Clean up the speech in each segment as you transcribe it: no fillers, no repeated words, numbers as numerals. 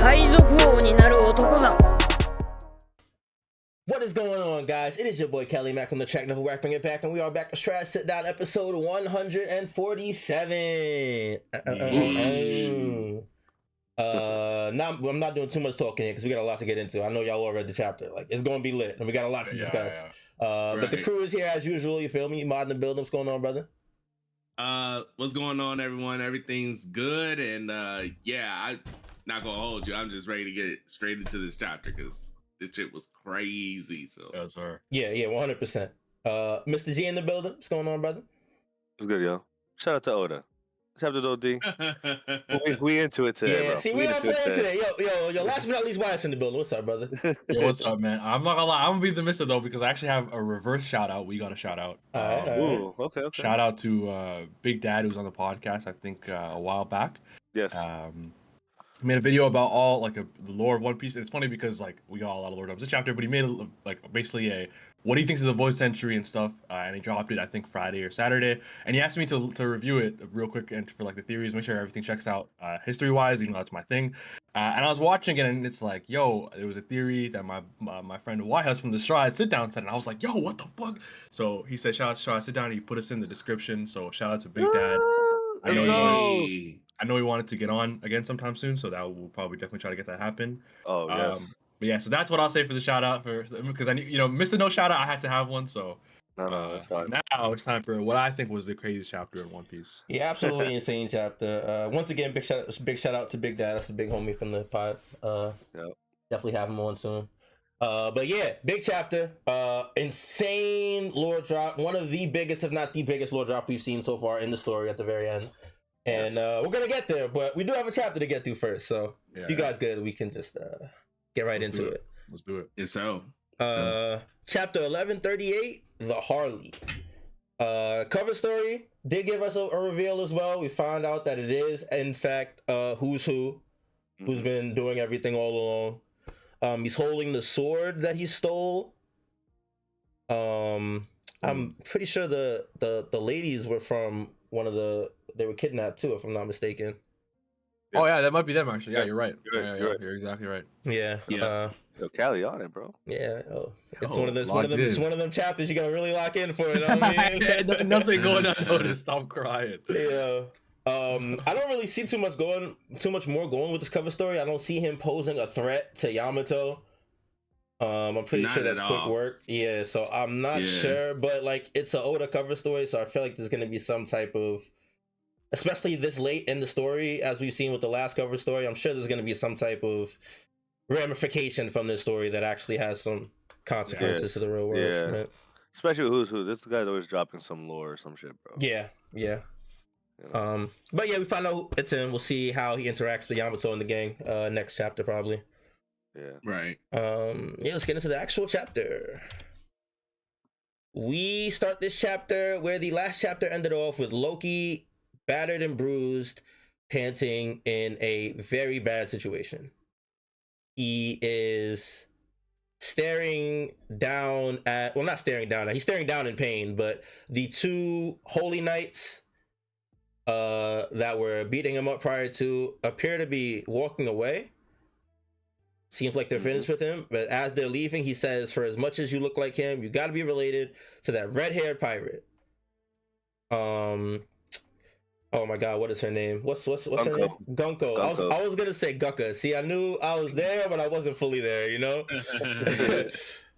海賊王になる男だ。 What is going on, guys? It is your boy Kelly Mack from the Track Level Rack, bringing it back, and we are back with Strawhat Sitdown, episode 147. I'm not doing too much talking here because we got a lot to get into. I know y'all all read the chapter. Like, it's going to be lit, and we got a lot to discuss. But the crew is here as usual. You feel me? Mod in the building. What's going on, brother? What's going on, everyone? Everything's good, and I'm not gonna hold you. I'm just ready to get straight into this chapter because this shit was crazy. So Yes, sir. Yeah, 100%. Mr. G in the building. What's going on, brother? What's good, yo? Shout out to Oda. Shout out to OD. we into it today, bro. See, we all playing today. Yo, last but not least, Wyatt's in the building. What's up, brother? Yo, what's up, man? I'm not gonna lie, I'm gonna be the mister though because I actually have a reverse shout out. We got a shout out. All right. Ooh, okay. Shout out to Big Dad who's on the podcast. I think a while back. Yes. He made a video about all the lore of One Piece. And it's funny because we got a lot of lore dumps this chapter, but he made basically a what he thinks of the voice century and stuff. And he dropped it I think Friday or Saturday. And he asked me to review it real quick and for the theories, make sure everything checks out history wise. Even though that's my thing. And I was watching it and it's like, yo, there was a theory that my friend Huss from the Strawhat Sitdown said, and I was like, yo, what the fuck? So he said, shout out to Strawhat Sitdown. He put us in the description. So shout out to Big Dad. I know he wanted to get on again sometime soon, so that we'll probably definitely try to get that happen. Oh yes. But yeah, so that's what I'll say for the shout out because I Mr. No shout out, I had to have one. So No, that's fine. now it's time for what I think was the craziest chapter in One Piece. Yeah, absolutely insane chapter. Once again, big shout out to Big Dad. That's the big homie from the pod. Definitely have him on soon. But yeah, big chapter. Insane lore drop. One of the biggest, if not the biggest, lore drop we've seen so far in the story at the very end. And we're gonna get there, but we do have a chapter to get through first. So if you guys good, we can just get right into it. Let's do it. Yes, so. Chapter 1138, the Harley. Cover story did give us a reveal as well. We found out that it is in fact who's been doing everything all along. He's holding the sword that he stole. I'm pretty sure the ladies were from they were kidnapped too, if I'm not mistaken. Oh yeah, that might be them actually. Yeah, you're right. You're right. You're exactly right. Yeah. Yeah. Yo, Cali on it, bro. Yeah. It's Yo, one of them chapters you gotta really lock in for. You know what I mean? Nothing going unnoticed. Stop crying. Yeah. I don't really see too much more going with this cover story. I don't see him posing a threat to Yamato. I'm pretty sure that's quick work. Yeah, so I'm not sure, but it's a Oda cover story, so I feel like there's gonna be some type of, especially this late in the story, as we've seen with the last cover story, I'm sure there's gonna be some type of ramification from this story that actually has some consequences to the real world. Yeah. Right? Especially with who's. This guy's always dropping some lore or some shit, bro. Yeah. But yeah, we find out it's him. We'll see how he interacts with Yamato and the gang next chapter probably. Yeah. Right. Let's get into the actual chapter. We start this chapter where the last chapter ended off with Loki battered and bruised, panting in a very bad situation. He is staring down he's staring down in pain, but the two holy knights that were beating him up prior to appear to be walking away. Seems like they're finished with him, but as they're leaving, he says, for as much as you look like him, you got to be related to that red-haired pirate. Oh my god, what is her name? What's her name? Gunko. I was gonna say Gukka. See, I knew I was there, but I wasn't fully there, you know?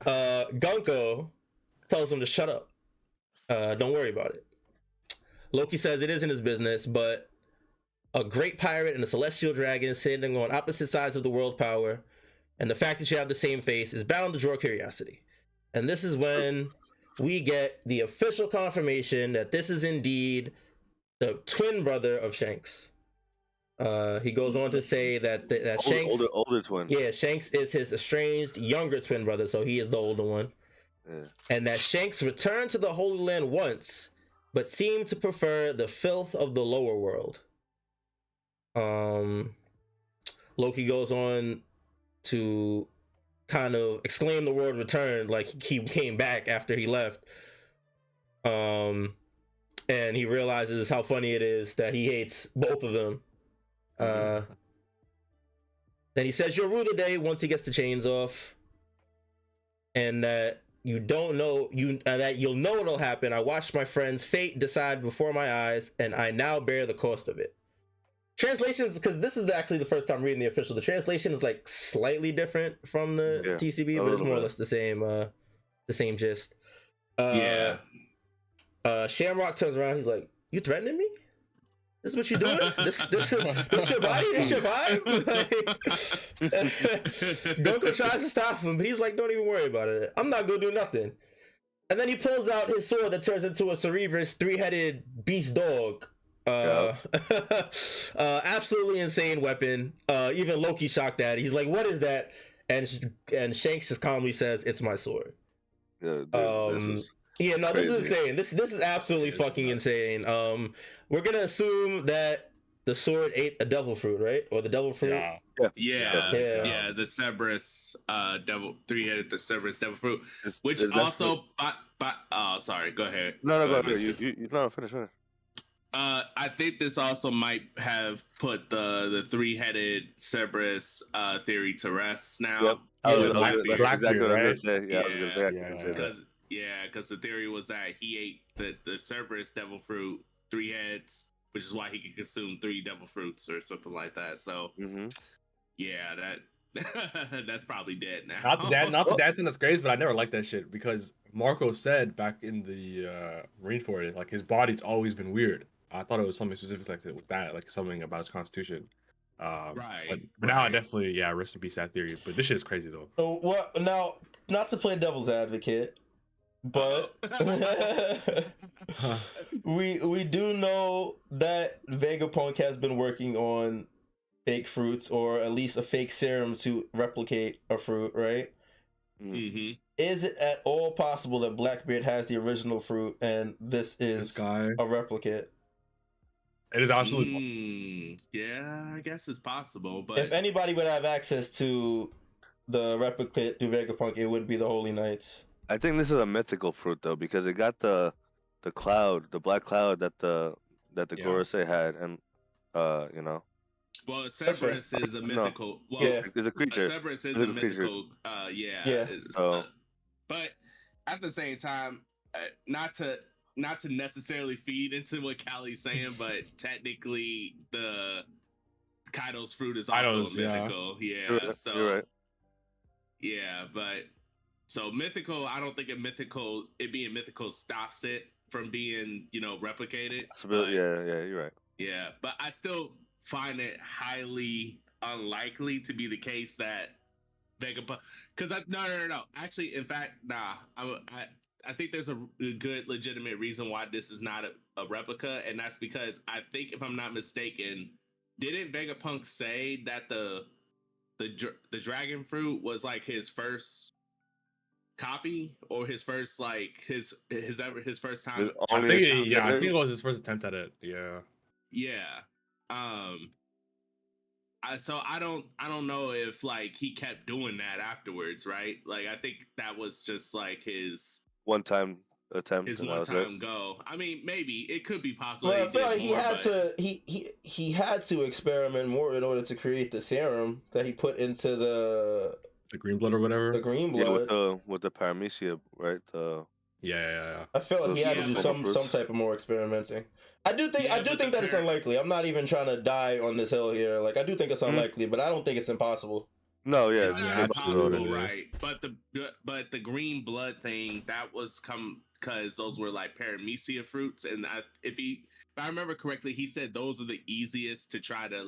Gunko tells him to shut up. Don't worry about it. Loki says it isn't his business, but a great pirate and a celestial dragon sitting on opposite sides of the world power, and the fact that you have the same face is bound to draw curiosity. And this is when we get the official confirmation that this is indeed the twin brother of Shanks. He goes on to say that Shanks, older twin. Yeah, Shanks is his estranged younger twin brother, so he is the older one. Yeah. And that Shanks returned to the Holy Land once, but seemed to prefer the filth of the lower world. Loki goes on to kind of exclaim the word return, like he came back after he left. And he realizes how funny it is that he hates both of them. Then he says you'll rue the day once he gets the chains off, and that you don't know that you'll know it'll happen. I watched my friend's fate decide before my eyes, and I now bear the cost of it. Translations, because this is actually the first time reading the official. The translation is like slightly different from the TCB, but it's more or less the same gist. Shamrock turns around. He's like, "You threatening me? This is what you doing? This your body? This your vibe?" Like, Goku tries to stop him, but he's like, "Don't even worry about it. I'm not gonna do nothing." And then he pulls out his sword that turns into a Cerebrus 3-headed beast dog. Absolutely insane weapon. Even Loki shocked at it. He's like, "What is that?" And Shanks just calmly says, "It's my sword." Dude, This is insane. This is absolutely fucking insane. We're gonna assume that the sword ate a devil fruit, right? Or the devil fruit. Yeah. The Cerberus devil 3-headed the Cerberus devil fruit, which also. Sorry. Go ahead. No, go ahead. You finish. I think this also might have put the 3-headed Cerberus theory to rest now. Yep. That's exactly what I was gonna say. I was gonna say that. Because the theory was that he ate the Cerberus devil fruit 3 heads, which is why he could consume 3 devil fruits or something like that. So that that's probably dead now. Not the dad scene that's crazy, but I never liked that shit because Marco said back in the Marineford, like his body's always been weird. I thought it was something specific like with that, like something about his constitution. But now I definitely rest in peace that theory. But this shit is crazy though. So what now? Not to play devil's advocate, but we do know that Vegapunk has been working on fake fruits, or at least a fake serum to replicate a fruit, right? Mm-hmm. Is it at all possible that Blackbeard has the original fruit and this is a replicate? It is absolutely. Yeah, I guess it's possible. But if anybody would have access to the replicate to Vegapunk, it would be the Holy Knights. I think this is a mythical fruit though, because it got the cloud, the black cloud that the Gorosei had, and you know. Well, Cerberus is a mythical. No. Well, it's a creature. Cerberus is a mythical. But at the same time, not to necessarily feed into what Callie's saying, but technically the Kaido's fruit is also mythical. You're right. Yeah, but so mythical. I don't think it being mythical stops it from being replicated. You're right. Yeah, but I still find it highly unlikely to be the case that Vegapunk. Because no. Actually, in fact, nah. I think there's a good legitimate reason why this is not a replica, and that's because I think, if I'm not mistaken, didn't Vegapunk say that the dragon fruit was like his first copy, or his first his first time? I think it was his first attempt at it. So I don't know if he kept doing that afterwards, right? Like I think that was just like his one-time attempt. His one-time go. I mean, maybe it could be possible. Well, I feel like he had to experiment more in order to create the serum that he put into the green blood or whatever. The green blood with the paramecia, right? Yeah. I feel like he had to do some type of more experimenting. I do think that it's unlikely. I'm not even trying to die on this hill here. Like I do think it's unlikely, but I don't think it's impossible. No, it's not impossible, right? But the green blood thing, that was because those were like paramecia fruits, and if I remember correctly, he said those are the easiest to try to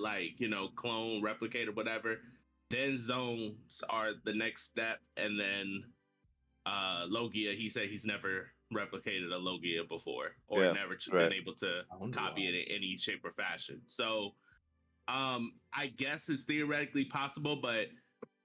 clone, replicate, or whatever. Then zones are the next step, and then Logia. He said he's never replicated a Logia before, or never been able to copy it in any shape or fashion. So, I guess it's theoretically possible, but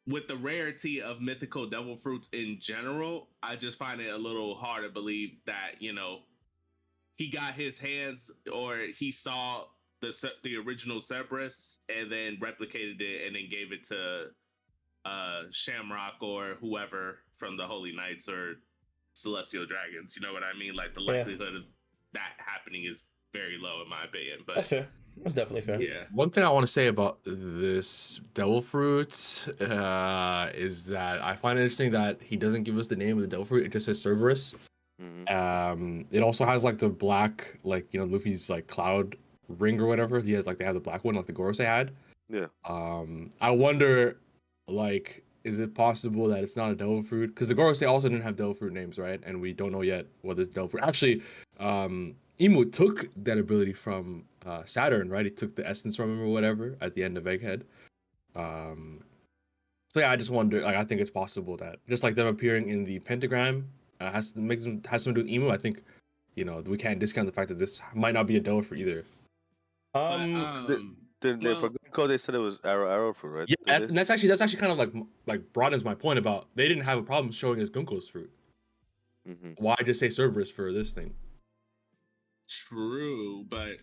with the rarity of mythical devil fruits in general, I just find it a little hard to believe that he got his hands, or he saw the original Cerberus and then replicated it and then gave it to Shamrock or whoever from the Holy Knights or Celestial Dragons. You know what I mean? Like the likelihood of that happening is very low in my opinion. But that's fair. That's definitely fair. Yeah. One thing I want to say about this devil fruit is that I find it interesting that he doesn't give us the name of the devil fruit. It just says Cerberus. It also has like the black, like Luffy's like cloud ring or whatever. He has like they have the black one like the Gorosei had. Yeah. I wonder, like, is it possible that it's not a devil fruit? Because the Gorosei also didn't have devil fruit names, right? And we don't know yet whether it's devil fruit. Actually, Imu took that ability from Saturn, right? He took the essence from him or whatever at the end of Egghead. So yeah, I just wonder. Like, I think it's possible that just like them appearing in the pentagram has something to do with Imu. I think we can't discount the fact that this might not be a devil fruit either. For Gunko, they said it was arrow fruit, right? Yeah, and that's actually kind of like broadens my point about they didn't have a problem showing us Gunko's fruit. Why just say Cerberus for this thing? True, but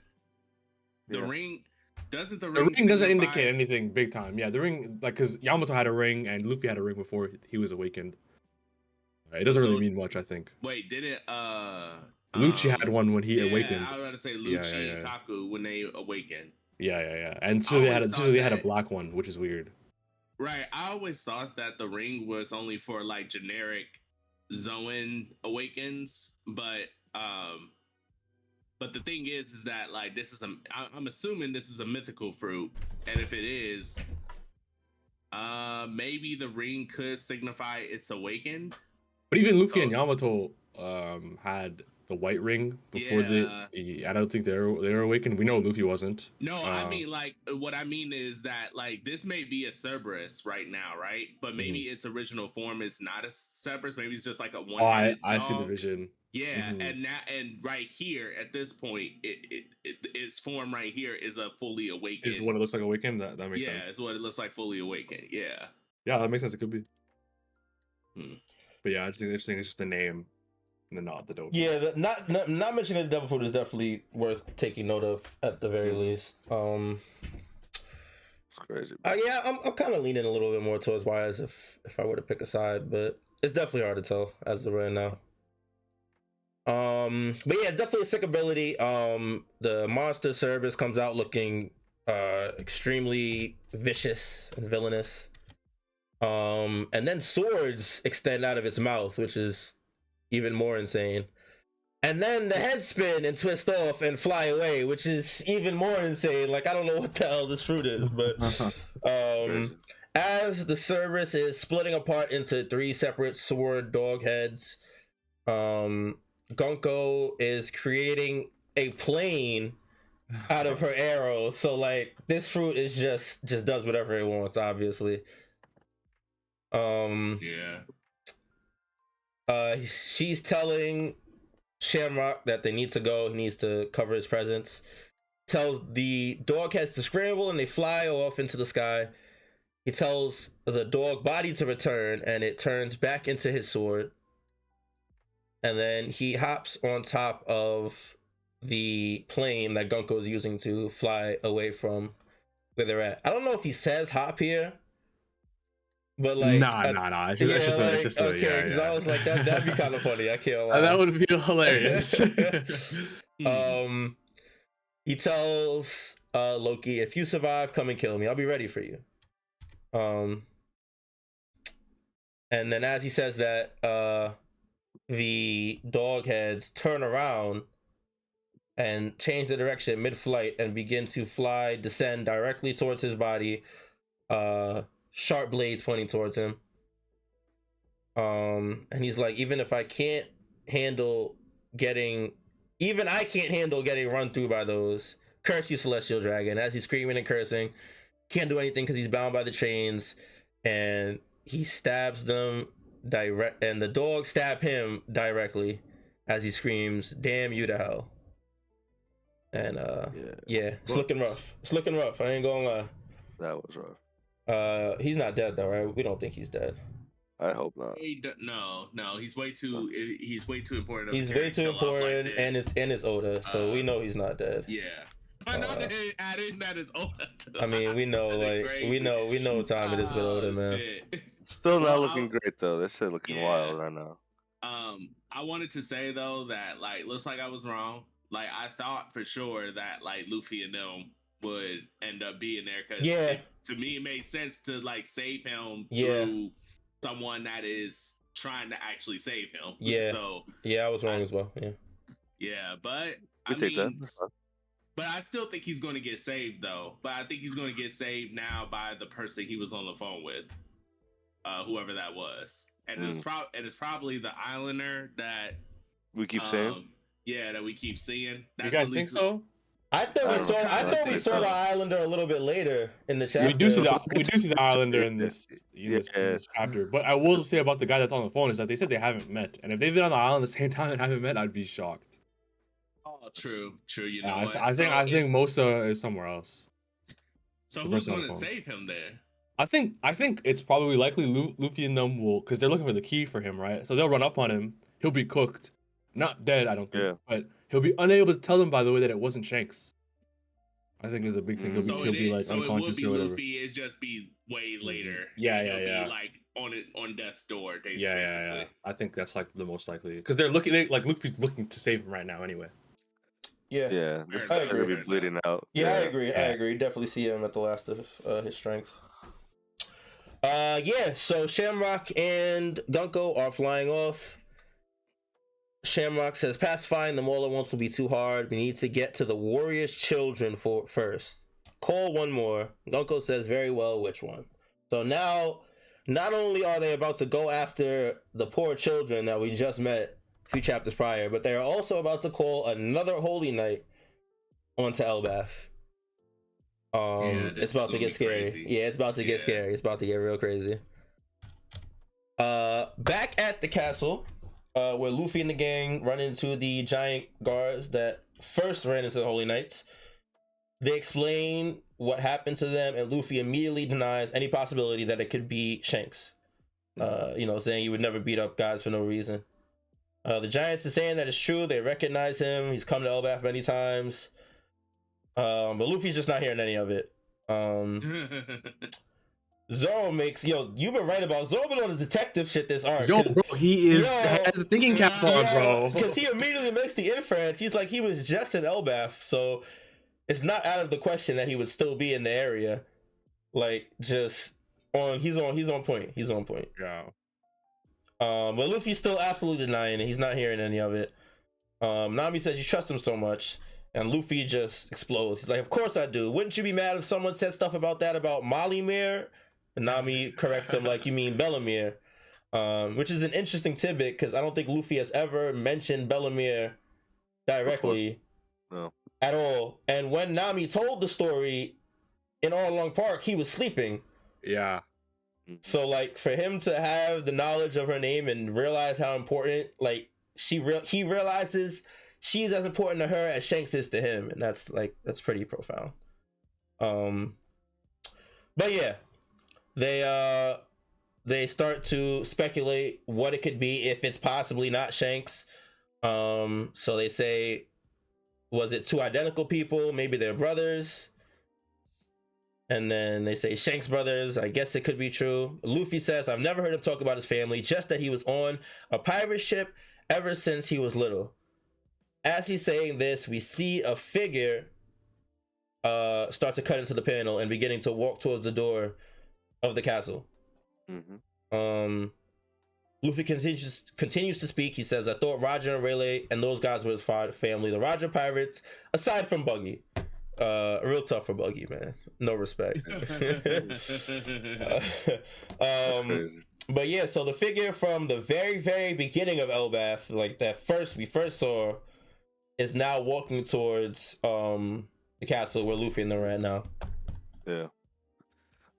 the ring doesn't doesn't indicate anything big time. Yeah, the ring, like, because Yamato had a ring and Luffy had a ring before he was awakened. It doesn't really mean much, I think. Wait, did it? Lucci had one when he awakened. I was about to say Lucci and Kaku when they awakened. Yeah. And so they had a black one, which is weird. Right. I always thought that the ring was only for like generic Zoan awakens, but the thing is that like this is I'm assuming this is a mythical fruit, and if it is, maybe the ring could signify it's awakened. But even Luffy and Yamato had the white ring before I don't think they're awakened. We know Luffy wasn't. No, I mean, like, what I mean is that like this may be a Cerberus right now, right? But maybe its original form is not a Cerberus. Maybe it's just like a one. I see the vision. Yeah, and right here at this point, its form right here is a fully awakened. Is what it looks like awakened. That makes sense. Yeah, it's what it looks like fully awakened. Yeah. Yeah, that makes sense. It could be. But yeah, I just think it's interesting. It's just the name, and not the devil. Yeah, not mentioning the devil fruit is definitely worth taking note of at the very least. It's crazy. Yeah, I'm kind of leaning a little bit more towards Wise if I were to pick a side, but it's definitely hard to tell as of right now. But yeah, definitely a sick ability. The monster Cerberus comes out looking extremely vicious and villainous. And then swords extend out of its mouth, which is even more insane. And then the head spin and twist off and fly away, which is even more insane. Like, I don't know what the hell this fruit is, but as the Cerberus is splitting apart into 3 separate sword dog heads, Gunko is creating a plane out of her arrows. So like this fruit is just does whatever it wants, obviously. She's telling Shamrock that they need to go. He needs to cover his presence. Tells the dog heads to scramble and they fly off into the sky. He tells the dog body to return and it turns back into his sword. And then he hops on top of the plane that Gunko is using to fly away from where they're at. I don't know if he says hop here, but like nah. It's just okay. Because I was like that'd be kind of funny. I can't lie. That would be hilarious. He tells Loki, if you survive, come and kill me. I'll be ready for you. And then as he says that, the dog heads turn around and change the direction mid-flight and begin to descend directly towards his body, sharp blades pointing towards him. And he's like, even I can't handle getting run through by those. Curse you, celestial dragon. As he's screaming and cursing, can't do anything because he's bound by the chains, and he stabs them direct, and the dog stab him directly as he screams, "Damn you to hell!" And yeah, it's looking rough. It's looking rough. I ain't gonna lie. That was rough. He's not dead though, right? We don't think he's dead. I hope not. No, he's way too. He's way too important. He's way too important, like, and it's Oda, so we know he's not dead. Yeah. I know that adding that is Oda. I mean, we know, like we know what time it is with Oda, man. Shit. Still not looking great though. This shit looking wild right now. I wanted to say though that like looks like I was wrong. Like I thought for sure that like Luffy and them would end up being there because Yeah. to me it made sense to like save him Yeah. through someone that is trying to actually save him. Yeah. So Yeah, I was wrong as well. Yeah. yeah, but We I take that. mean, but I still think he's going to get saved though. But I think he's going to get saved now by the person he was on the phone with, whoever that was, and it's probably the Islander that We keep saying. yeah, that we keep seeing. That's You guys at think least so? I thought we saw. I thought we saw the Islander a little bit later in the chapter. We do see the Islander in this chapter. But I will say about the guy that's on the phone is that they said they haven't met, and if they've been on the island at the same time and haven't met, I'd be shocked. Oh, true. You Yeah, know what? I think Mosa is somewhere else. So The who's person on going the to phone. save him there? I think it's probably likely Luffy and them will, because they're looking for the key for him, right? So they'll run up on him. He'll be cooked, not dead, I don't think, Yeah. but he'll be unable to tell them, by the way, that it wasn't Shanks. I think is a big thing. He'll be like so it would unconscious be or whatever. Luffy. It's just be way later. Yeah, He'll yeah. Be like on death's door. Basically. Yeah. I think that's like the most likely because they're looking like Luffy's looking to save him right now anyway. Yeah. Yeah, this is I gonna agree. be bleeding out. Yeah, I agree. Definitely see him at the last of his strength. Yeah. So Shamrock and Gunko are flying off. Shamrock says, "Pacifying them all at once will be too hard. We need to get to the warrior's children first. Call one more." Gunko says, "Very well, which one?" So now, not only are they about to go after the poor children that we just met a few chapters prior, but they are also about to call another holy night onto Elbaf. It's about to get scary. Crazy. Yeah, it's about to get scary. It's about to get real crazy. Back at the castle, where Luffy and the gang run into the giant guards that first ran into the Holy Knights. They explain what happened to them, and Luffy immediately denies any possibility that it could be Shanks. Saying he would never beat up guys for no reason. The Giants are saying that it's true. They recognize him. He's come to Elbaf many times. But Luffy's just not hearing any of it. Zoro makes you've been right about Zoro been on his detective shit this arc. Bro, he has the thinking cap on, bro. Because he immediately makes the inference. He's like, he was just in Elbaf, so it's not out of the question that he would still be in the area. Like, he's on point. He's on point. Yeah. But Luffy's still absolutely denying it. He's not hearing any of it. Nami says you trust him so much. And Luffy just explodes. He's like, of course I do. Wouldn't you be mad if someone said stuff about that about Molly-Mare? And Nami corrects him like, you mean Bellamere. Which is an interesting tidbit because I don't think Luffy has ever mentioned Bellamere directly at all. And when Nami told the story in All Along Park, he was sleeping. Yeah. So like for him to have the knowledge of her name and realize how important, like he realizes she's as important to her as Shanks is to him, and that's pretty profound. But yeah, they start to speculate what it could be if it's possibly not Shanks. So they say, was it two identical people? Maybe they're brothers. And then they say Shanks brothers. I guess it could be true. Luffy says, I've never heard him talk about his family, just that he was on a pirate ship ever since he was little. As he's saying this, we see a figure start to cut into the panel and beginning to walk towards the door of the castle. Luffy continues to speak. He says, I thought Roger and Rayleigh and those guys were his family. The Roger pirates, aside from Buggy. Real tough for Buggy, man. No respect. But yeah, so the figure from the very, very beginning of Elbaf, like that we first saw, is now walking towards the castle where Luffy and them are at now. Yeah.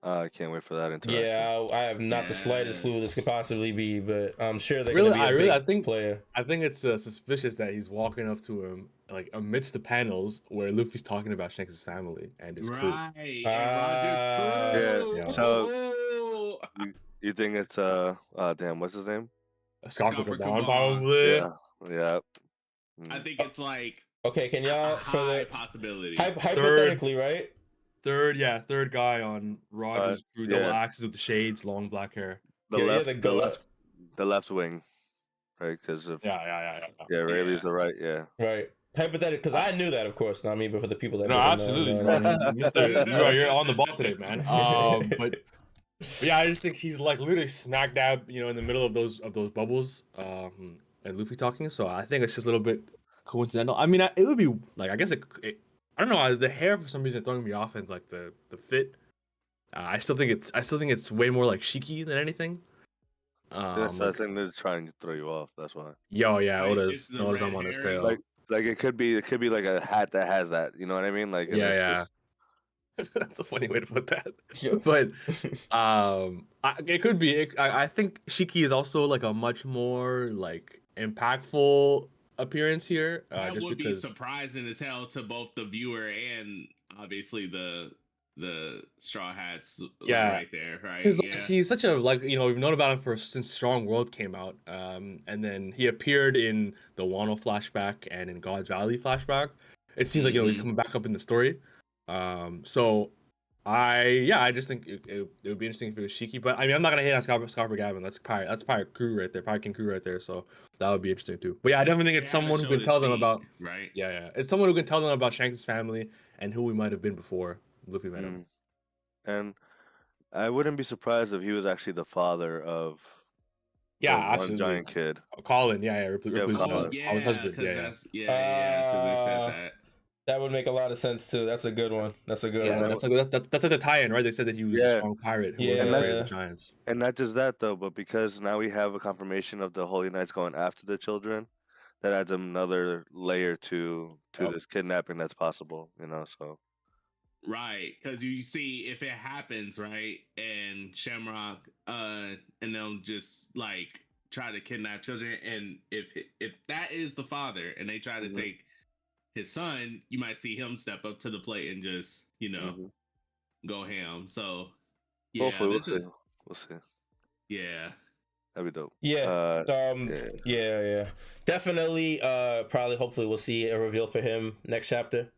I can't wait for that interaction. Yeah, I have not the slightest clue who this could possibly be, but I'm sure they're Really, gonna be a big player. I think it's suspicious that he's walking up to him like amidst the panels where Luffy's talking about Shanks' family and his crew. Right. Roger's crew. Yeah. So you think it's damn, what's his name? Scott probably. Yeah. I think it's like okay. Can y'all for the possibility hypothetically, right? Third guy on Roger's crew, double axes with the shades, long black hair. The left wing, right? Because of yeah. Rayleigh's the right, right. hypothetical, because I knew that, of course, not me, but for the people that No, didn't absolutely. know. No, Mister, you're on the ball today, man. But yeah, I just think he's like literally smack dab, in the middle of those bubbles, and Luffy talking. So I think it's just a little bit coincidental. I mean, it would be like, I guess I don't know. The hair for some reason throwing me off, and like the fit. I still think it's way more like Shiki than anything. Yes, I think they're trying to throw you off. That's why. Yo, yeah, Like, Oda's it's the on red his herring. tail. Like it could be like a hat that has that. You know what I mean? Like, and Yeah, it's yeah. just That's a funny way to put that. Yeah. But it could be. I think Shiki is also like a much more like impactful appearance here. That Just would be because. surprising as hell to both the viewer and obviously the Straw Hats. Yeah. Right there, right? He's such a we've known about him since Strong World came out, and then he appeared in the Wano flashback and in God's Valley flashback. It seems like he's coming back up in the story. So I just think it would be interesting if it was Shiki, but I mean I'm not gonna hate on Scarborough Gavin. That's pirate crew right there, pirate king crew right there. So that would be interesting too. But yeah, I definitely think it's someone who can tell them about right. Yeah, it's someone who can tell them about Shanks' family and who we might have been before Luffy met him. And I wouldn't be surprised if he was actually the father of Yeah, the one absolutely. giant kid. Colin, Ripley's Colin. Colin's husband. Because that's because they said that. That would make a lot of sense too. That's a good one. That's a good one. That's like the tie-in, right? They said that he was a strong pirate who wasn't afraid of the giants. And not just that though, but because now we have a confirmation of the Holy Knights going after the children, that adds another layer to this kidnapping that's possible. So. Right, because you see if it happens, right, and Shamrock, and they'll just like try to kidnap children, and if that is the father, and they try to take his son, you might see him step up to the plate and just go ham. So yeah, hopefully we'll see. We'll see. Yeah, that'd be dope. Yeah. Yeah. Definitely. Probably. Hopefully, we'll see a reveal for him next chapter.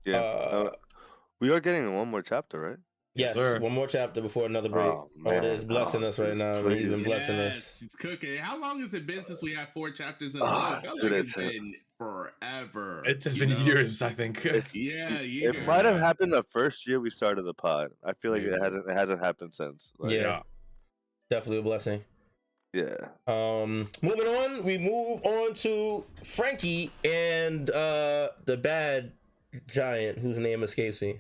Yeah. We are getting one more chapter, right? Yes, one more chapter before another break. Oda is blessing us right now. He's been blessing us. He's cooking. How long has it been since we had 4 chapters in a row? It's been forever. It has been years, I think. Years. It might have happened the first year we started the pod. I feel like it hasn't happened since. Definitely a blessing. Yeah. Moving on, we move on to Franky and the bad giant whose name escapes me.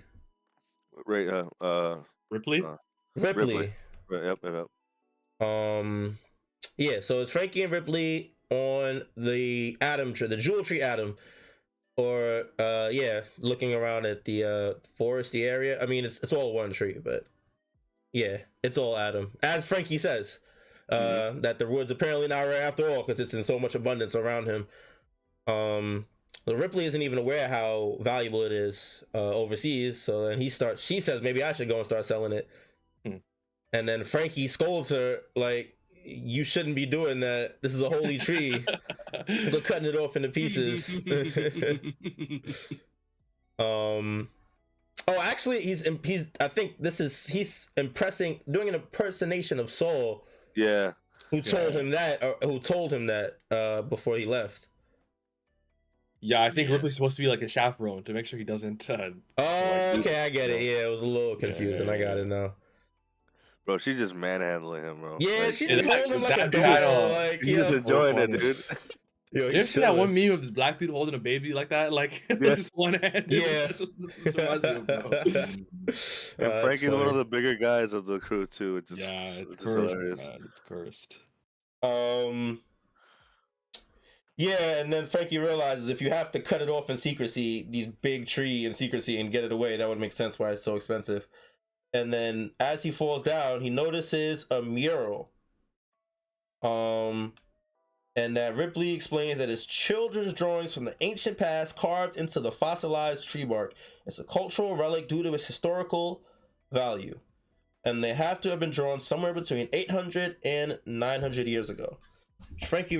Right. Ripley. Ripley. Right. Yep. Yeah. So it's Franky and Ripley on the Atom tree, the Jewel Tree Atom, or looking around at the foresty area. I mean, it's all one tree, but yeah, it's all Atom, as Franky says. That the wood's apparently not rare after all because it's in so much abundance around him. The Ripley isn't even aware how valuable it is overseas. So then she says, maybe I should go and start selling it. And then Franky scolds her like, you shouldn't be doing that. This is a holy tree. They're cutting it off into pieces. Actually, he's I think he's doing an impersonation of Saul. Yeah. Who told him that before he left. Yeah, I think Ripley's supposed to be like a chaperone to make sure he doesn't. Okay, I get it. Yeah, it was a little confusing. I got it now. Bro, she's just manhandling him, bro. Yeah, she's just holding him like a dog. He's just enjoying it, dude. Yo, you ever see that one meme of this black dude holding a baby like that? Like, just one hand. Yeah. That's just reminds me of, bro. And Franky's one of the bigger guys of the crew, too. It's cursed, man. It's cursed. Yeah, and then Franky realizes if you have to cut it off in secrecy, these big tree in secrecy, and get it away, that would make sense why it's so expensive. And then as he falls down, he notices a mural. And that Ripley explains that it's children's drawings from the ancient past carved into the fossilized tree bark. It's a cultural relic due to its historical value. And they have to have been drawn somewhere between 800 and 900 years ago. Franky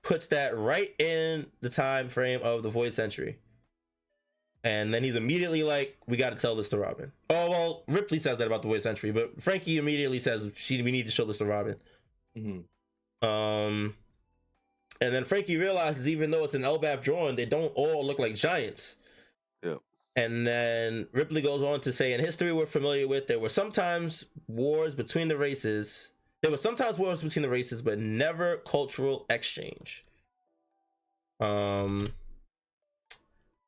puts that right in the time frame of the Void Century. And then he's immediately like, we got to tell this to Robin. Oh, well, Ripley says that about the Void Century, but Franky immediately says we need to show this to Robin. Mm-hmm. And then Franky realizes, even though it's an Elbaf drawing, they don't all look like giants. Yeah. And then Ripley goes on to say, in history we're familiar with, there were sometimes wars between the races. But never cultural exchange. And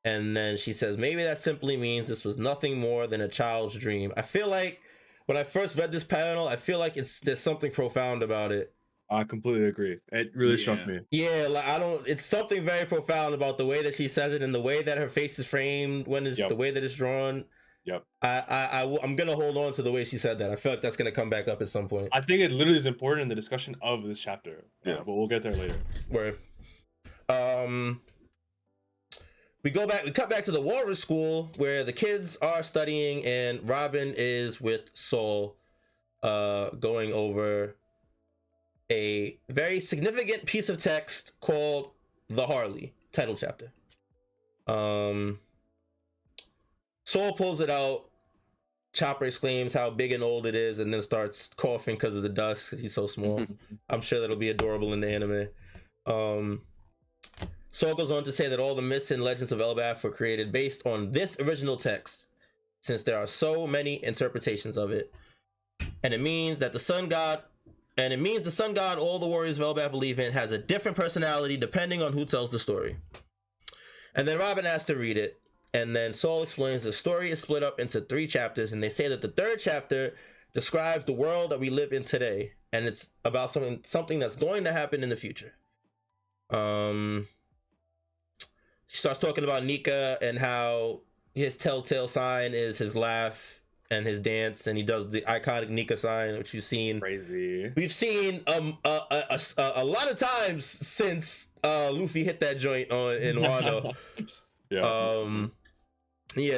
then she says, maybe that simply means this was nothing more than a child's dream. I feel like when I first read this panel, I feel like there's something profound about it. I completely agree. It really struck me. Yeah, like it's something very profound about the way that she says it and the way that her face is framed when it's the way that it's drawn. Yep. I'm gonna hold on to the way she said that. I feel like that's gonna come back up at some point. I think it literally is important in the discussion of this chapter. Yeah. But we'll get there later. Where we cut back to the Walrus School where the kids are studying and Robin is with Saul, going over a very significant piece of text called the Harley title chapter. Saul pulls it out. Chopper exclaims how big and old it is and then starts coughing because of the dust because he's so small. I'm sure that'll be adorable in the anime. Saul goes on to say that all the myths and legends of Elbaf were created based on this original text, since there are so many interpretations of it. And it means that the sun god all the warriors of Elbaf believe in has a different personality depending on who tells the story. And then Robin asks to read it. And then Saul explains the story is split up into 3 chapters. And they say that the 3rd chapter describes the world that we live in today. And it's about something that's going to happen in the future. She starts talking about Nika and how his telltale sign is his laugh and his dance, and he does the iconic Nika sign, which we've seen a lot of times since Luffy hit that joint in Wano.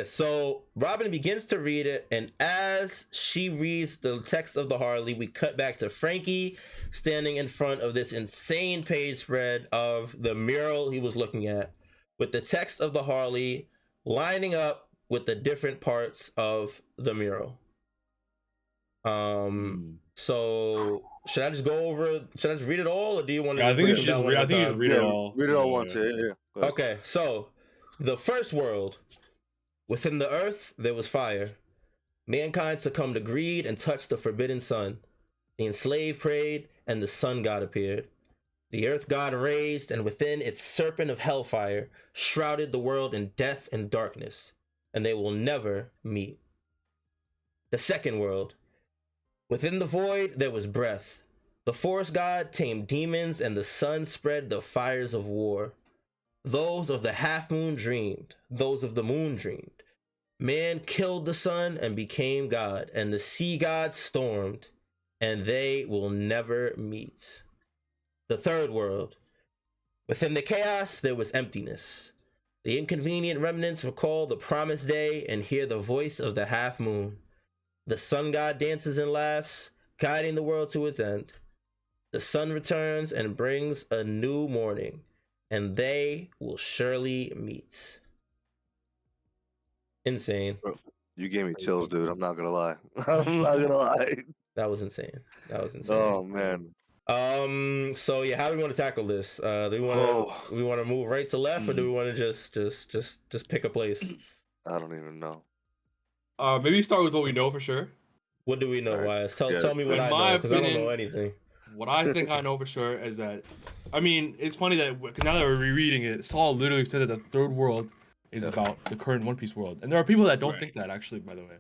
So Robin begins to read it, and as she reads the text of the Harley, we cut back to Franky standing in front of this insane page spread of the mural he was looking at, with the text of the Harley lining up with the different parts of the mural. So should I just read it all, or do you want to? I think you should read it all. Read it all once. Yeah. Okay, so the first world. Within the earth there was fire. Mankind succumbed to greed and touched the forbidden sun. The enslaved prayed, and the sun god appeared. The earth god raised, and within its serpent of hellfire shrouded the world in death and darkness, and they will never meet. The second world. Within the void there was breath. The forest god tamed demons, and the sun spread the fires of war. Those of the half moon dreamed, those of the moon dreamed. Man killed the sun and became god, and the sea gods stormed, and they will never meet. The third world. Within the chaos there was emptiness. The inconvenient remnants recall the promised day and hear the voice of the half moon. The sun god dances and laughs, guiding the world to its end. The sun returns and brings a new morning, and they will surely meet. Insane. Bro, you gave me chills, dude. I'm not gonna lie. I'm not gonna lie. That was insane. Oh man. So yeah, how do we want to tackle this? Do we want to move right to left, or do we want to just pick a place? I don't even know. Maybe start with what we know for sure. What do we know, Right. Wise? Tell me what I know, because I don't know anything. What I think I know for sure is that, I mean, it's funny that now that we're rereading it, Saul literally said that the third world is about the current One Piece world, and there are people that don't think that, actually. By the way,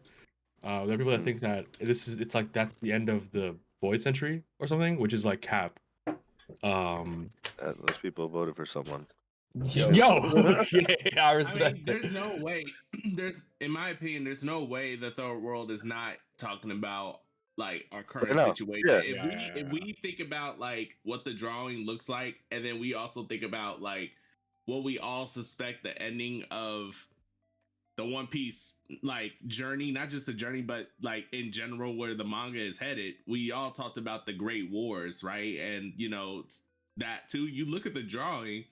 there are people that think that it's like that's the end of the Void Century or something, which is like Cap. Those people voted for someone. Yeah, I respect. There's no way. In my opinion, there's no way the third world is not talking about like our current situation. If we think about like what the drawing looks like, and then we also think about like what we all suspect the ending of the One Piece like journey, not just the journey, but like in general where the manga is headed. We all talked about the Great Wars, right? And you know that too. You look at the drawing.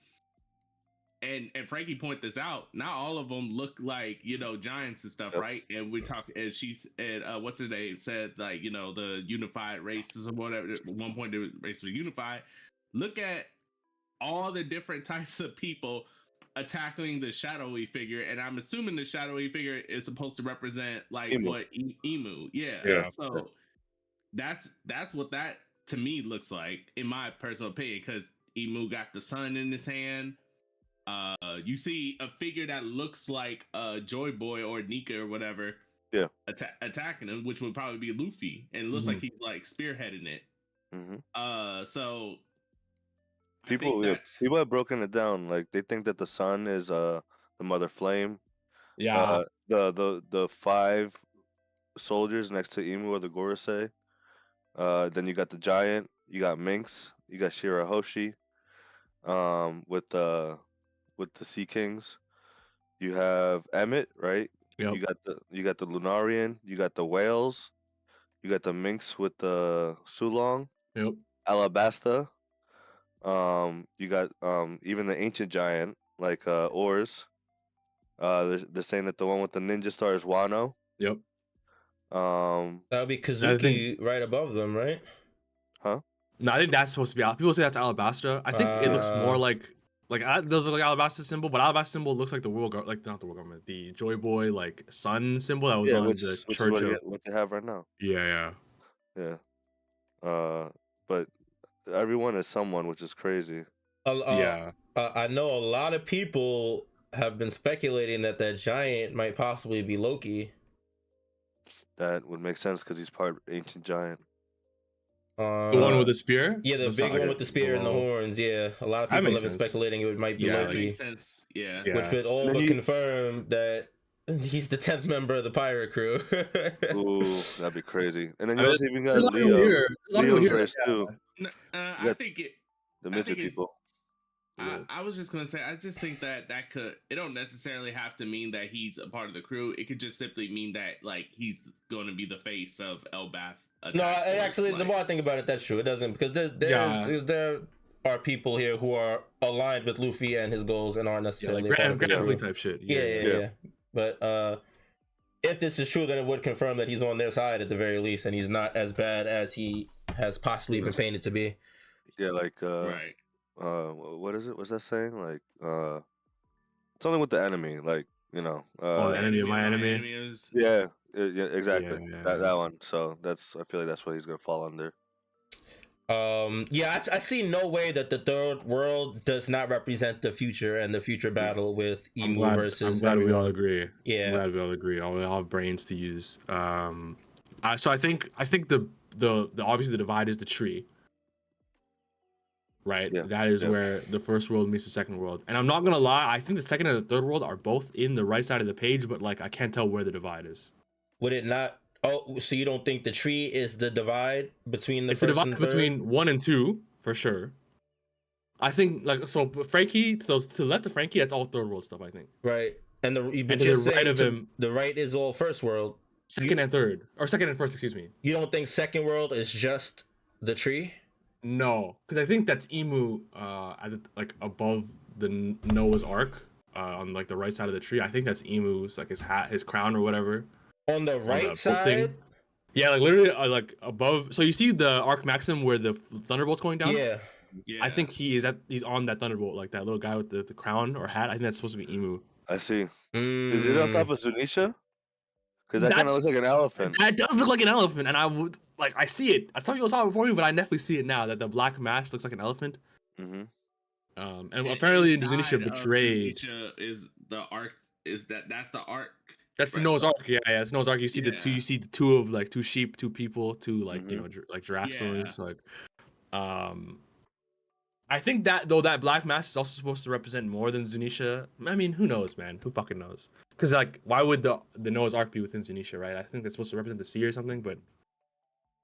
And Franky point this out. Not all of them look like, you know, giants and stuff, right? And we talk, and she's, and what's her name said, like, you know, the unified races or whatever. At one point, the race was unified. Look at all the different types of people attacking the shadowy figure, and I'm assuming the shadowy figure is supposed to represent like Emu. what Emu, yeah. Yeah. So that's what that to me looks like, in my personal opinion, because Emu got the sun in his hand. You see a figure that looks like Joy Boy or Nika or whatever, Yeah. attacking him, which would probably be Luffy, and it looks like he's like spearheading it. So People have broken it down. Like they think that the sun is the mother flame. Yeah. The 5 soldiers next to Emu are the Gorosei. Then you got the giant, you got Minx, you got Shirahoshi, with the Sea Kings. You have Emmet, right? Yep. You got the Lunarian, you got the whales, you got the Minx with the Sulong, Yep. Alabasta. You got even the ancient giant like Oars. They're saying that the one with the ninja star is Wano. Yep. That would be I Kazuki think- right above them, right? Huh? No, I think that's supposed to be. People say that's Alabasta. I think it looks more like those are like Alabasta symbol, but Alabasta symbol looks like the like not the world government, the Joy Boy like sun symbol that was on which the is church of. what they have right now. Yeah. Yeah. But everyone is someone, which is crazy. Yeah. I know a lot of people have been speculating that giant might possibly be Loki. That would make sense because he's part ancient giant. The one with the spear? Yeah, the big one with the spear and the horns. Yeah, a lot of That people makes have been sense. speculating it might be Yeah, that Loki, makes sense. Yeah. which would all And then but you- confirm that he's the 10th member of the pirate crew. Ooh, that'd be crazy. And then I you mean, also even got there's a lot of Leo. people here. There's a lot of people Leo's here, race yeah. too. I got think it. The I midget think it- people. I was just gonna say, I just think that could. It don't necessarily have to mean that he's a part of the crew. It could just simply mean that like he's going to be the face of Elbath. No, actually, the more I think about it, that's true. It doesn't, because there are people here who are aligned with Luffy and his goals and aren't necessarily like part of his Grand Fleet crew. type shit. Yeah. But if this is true, then it would confirm that he's on their side at the very least, and he's not as bad as he has possibly been painted to be. Yeah, like right. what is it? What's that saying? Like it's only with the enemy, like, you know, Oh, the enemy of my enemy. is. yeah, exactly. Yeah. That one. So I feel like that's what he's gonna fall under. I see no way that the third world does not represent the future and the future battle with Emu versus I'm glad we all everyone. agree. Yeah. I'm glad we all agree. We all have brains to use. So I think the obviously the divide is the tree. Right? Yeah. That is where the first world meets the second world. And I'm not gonna lie, I think the second and the third world are both in the right side of the page, but like I can't tell where the divide is. Would it not? Oh, so you don't think the tree is the divide between the It's the first divide and third? between 1 and 2 for sure. I think like so Franky to the left of Franky, that's all third world stuff. I think. Right, and And to the right of him, the right is all first world. second and third, or second and first. Excuse me. You don't think second world is just the tree? No, because I think that's Emu like above the Noah's Ark on like the right side of the tree. I think that's Emu's like his hat, his crown or whatever. On the right side? Yeah, like literally like above. So you see the Arc Maxim where the thunderbolt's going down? Yeah. I think he's on that thunderbolt, like that little guy with the crown or hat. I think that's supposed to be Emu. I see. Is it on top of Zunisha? Because that kind of That's- looks like an elephant. That does look like an elephant, and I would like I see it. Some people saw it before me, but I definitely see it now that the black mask looks like an elephant. Mm-hmm. And apparently Inside Indonesia of betrayed. Zunisha is the arc. That's the arc. That's the Noah's Ark. Yeah, it's Noah's Ark. You see the two. Yeah. You see the two of like two sheep, two people, two like you know like giraffe Yeah. stories. Like, I think that though that black mask is also supposed to represent more than Zunisha. I mean, who knows, man? Who fucking knows? Because like, why would the Noah's Ark be within Zunisha, right? I think that's supposed to represent the sea or something, but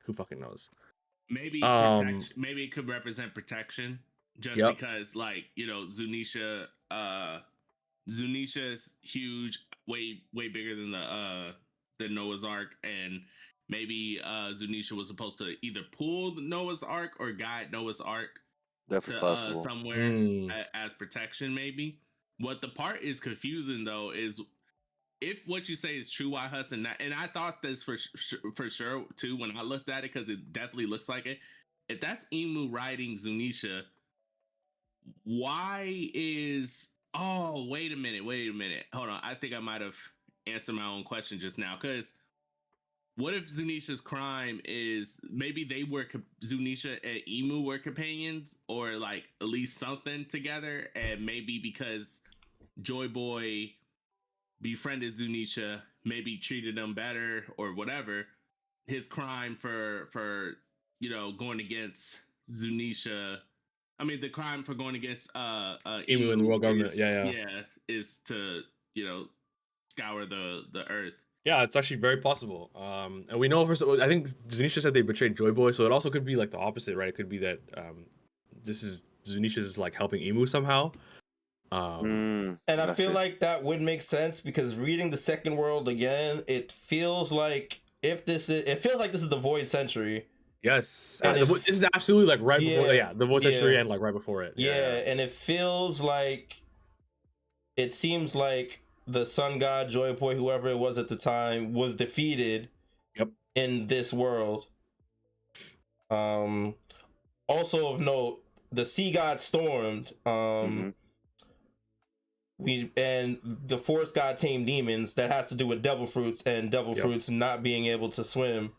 who fucking knows? Maybe maybe it could represent protection, just because like you know Zunisha is huge, way bigger than the Noah's Ark, and maybe Zunisha was supposed to either pull the Noah's Ark or guide Noah's Ark to somewhere as protection. Maybe what the part is confusing though is if what you say is true, why huss and I thought this for sure too when I looked at it because it definitely looks like it. If that's Emu riding Zunisha, why is oh wait a minute, hold on, I think I might have answered my own question just now, because what if Zunisha's crime is maybe they were Zunisha and Emu were companions, or like at least something together, and maybe because Joy Boy befriended Zunisha, maybe treated them better or whatever, his crime for going against Zunisha, I mean the crime for going against Emu in the world government. is, Yeah. is to scour the earth. Yeah, it's actually very possible. And we know I think Zunisha said they betrayed Joy Boy, so it also could be like the opposite, right? It could be that this is Zunisha's like helping Emu somehow. And I feel like that would make sense, because reading the Second World again, it feels like this is the Void Century. Yes, and this is absolutely like right before, the Void Century, and like right before it. And it feels like, it seems like the Sun God, Joy Boy, whoever it was at the time, was defeated. Yep. In this world. Also of note, the Sea God stormed. And the Forest God tamed demons. That has to do with devil fruits, and devil fruits not being able to swim.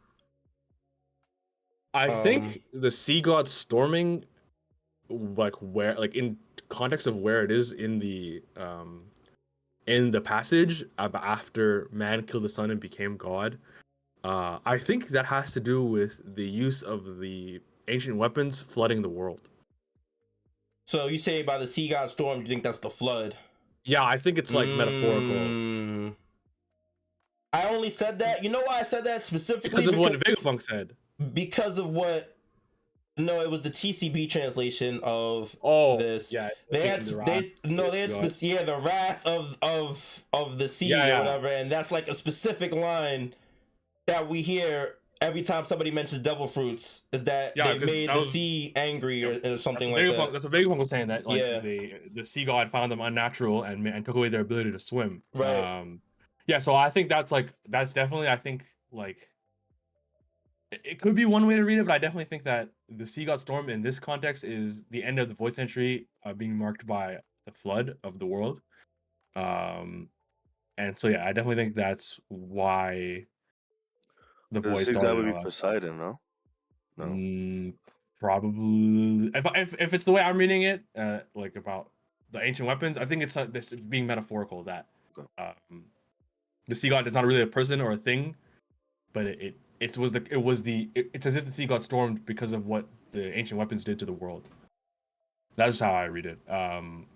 I think the Sea God storming, like where, like in context of where it is in the passage after man killed the sun and became God, I think that has to do with the use of the ancient weapons flooding the world. So you say by the Sea God storm, you think that's the flood? Yeah, I think it's like metaphorical. I only said that. You know why I said that specifically? Because of what Vegapunk said. Because of what? No, it was the TCB translation of this. Yeah, they had the wrath of the sea or whatever, and that's like a specific line that we hear every time somebody mentions devil fruits, is that they made the sea angry or something like that. That's what Vegapunk was saying, that like the sea god found them unnatural and took away their ability to swim. Right. So I think that's definitely, I think, like, it could be one way to read it, but I definitely think that the Sea God Storm in this context is the end of the Void Century being marked by the flood of the world. And so I definitely think that's why the Void Sea started. God would be Poseidon, no? No. Probably. If it's the way I'm reading it, like about the ancient weapons, I think it's this being metaphorical, that the Sea God is not really a person or a thing, but it's as if the Sea God stormed because of what the ancient weapons did to the world. That's how I read it. And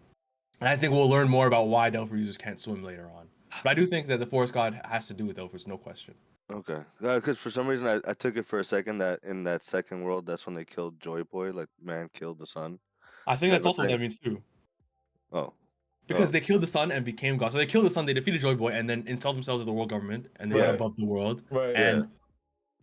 I think we'll learn more about why Delphi users can't swim later on. But I do think that the Forest God has to do with Delphis, no question. Okay. Because for some reason I took it for a second that in that second world, that's when they killed Joy Boy, like man killed the sun. I think that's also what that means too. Oh. Because they killed the sun and became God. So they killed the sun, they defeated Joy Boy, and then installed themselves as the world government, and they went above the world. Right.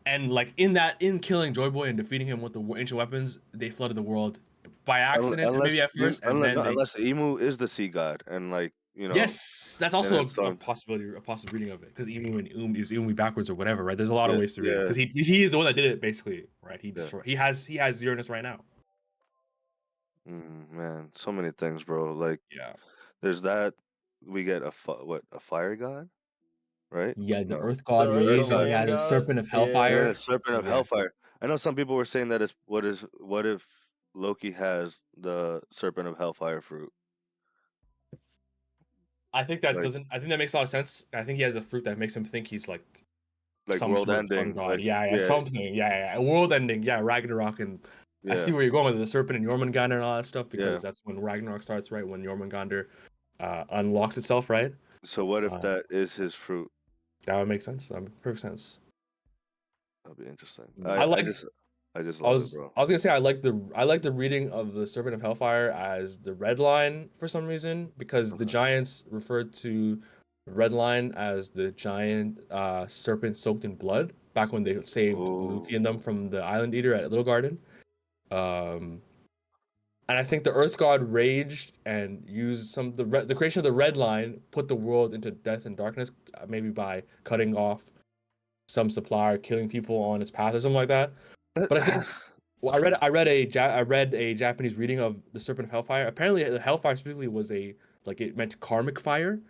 And like in killing Joy Boy and defeating him with the ancient weapons, they flooded the world by accident, maybe at first, unless Emu is the sea god, and like, yes, that's also a possibility, a possible reading of it, because Emu and is Emu backwards or whatever, right? There's a lot of ways to read it, because he is the one that did it basically, right? He destroyed. He has Uranus right now. Man, so many things, bro. Like, there's that. We get a fire god, right? Yeah, the Earth God rage, and he has a serpent of hellfire. Yeah, serpent of hellfire. I know some people were saying that it's what if Loki has the serpent of hellfire fruit? I think that doesn't. I think that makes a lot of sense. I think he has a fruit that makes him think he's like some world sort ending. Of sun god. Something. World ending. Yeah, Ragnarok, and I see where you're going with the serpent and Jormungandr and all that stuff, because that's when Ragnarok starts, right? When Jormungandr unlocks itself, right? So what if that is his fruit? That would make sense. That would make perfect sense. That'd be interesting. I just love it, bro. I was gonna say I like the reading of the Serpent of Hellfire as the red line for some reason, because the giants referred to the red line as the giant serpent soaked in blood back when they saved Luffy and them from the Island Eater at Little Garden. And I think the Earth God raged and used the creation of the red line, put the world into death and darkness, maybe by cutting off some supply or killing people on its path or something like that. But I think Well, I read a Japanese reading of the Serpent of Hellfire. Apparently, the Hellfire specifically was it meant karmic fire,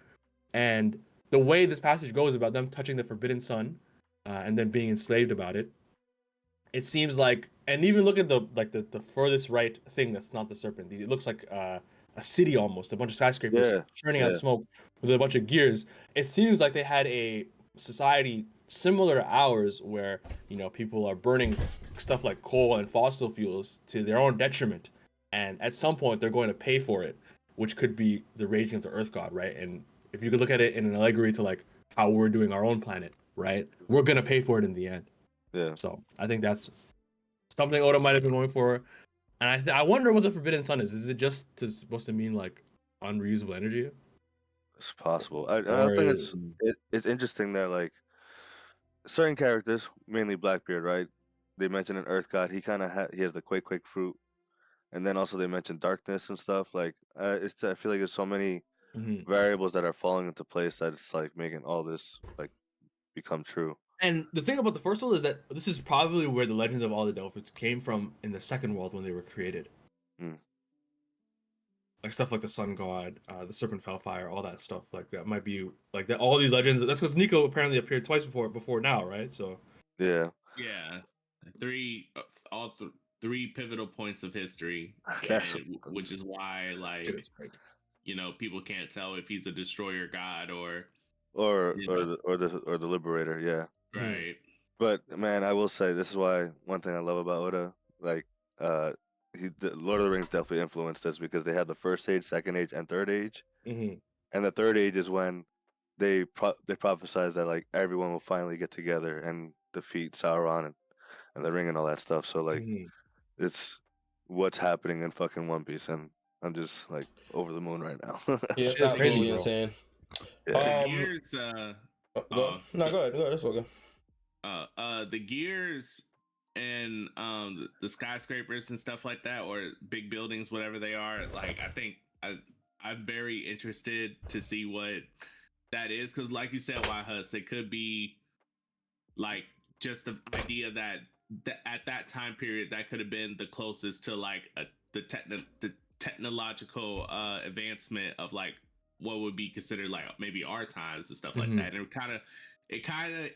and the way this passage goes about them touching the Forbidden Sun, and then being enslaved about it. It seems like, and even look at the furthest right thing that's not the serpent. It looks like a city almost, a bunch of skyscrapers Yeah, churning out yeah, smoke with a bunch of gears. It seems like they had a society similar to ours, where people are burning stuff like coal and fossil fuels to their own detriment, and at some point they're going to pay for it, which could be the raging of the Earth God, right? And if you could look at it in an allegory to like how we're doing our own planet, right? We're gonna pay for it in the end. yeah. So I think that's something Oda might have been going for. And I wonder what the Forbidden Sun is. Is it just supposed to mean like unreusable energy? It's possible. I Or think it's interesting that like certain characters, mainly Blackbeard, right? They mention an Earth God. He kind of he has the quake fruit, and then also they mention darkness and stuff. Like I feel like there's so many Mhm. variables that are falling into place that it's like making all this like become true. And the thing about the first world is that this is probably where the legends of all the Delphids came from in the second world when they were created. Mm. Like stuff like the Sun God, the Serpent Fellfire, all that stuff. Like that might be like that. All these legends. That's because Nico apparently appeared twice before now, right? So Yeah, Yeah, three, three pivotal points of history, that's which is why shit like is crazy. people can't tell if he's a destroyer god or or you or know, the or the or the Liberator. Yeah. Mhm. right. But man, I will say this is why one thing I love about Oda, like the Lord of the Rings definitely influenced us because they had the first age, second age, and third age. Mhm. And the third age is when they prophesize that like everyone will finally get together and defeat Sauron and the ring and all that stuff. So like Mhm. it's what's happening in fucking One Piece, and I'm just like over the moon right now. Yeah, it's Shit is crazy, absolutely bro. insane. Yeah. The Um, gears, go ahead. No, go ahead. Go ahead. That's okay. the gears and the skyscrapers and stuff like that, or big buildings, whatever they are. Like I think I'm very interested to see what that is, because like you said, why huss, it could be like just the idea that at that time period that could have been the closest to like the technological advancement of like what would be considered like maybe our times and stuff like Mhm. that. And it kind of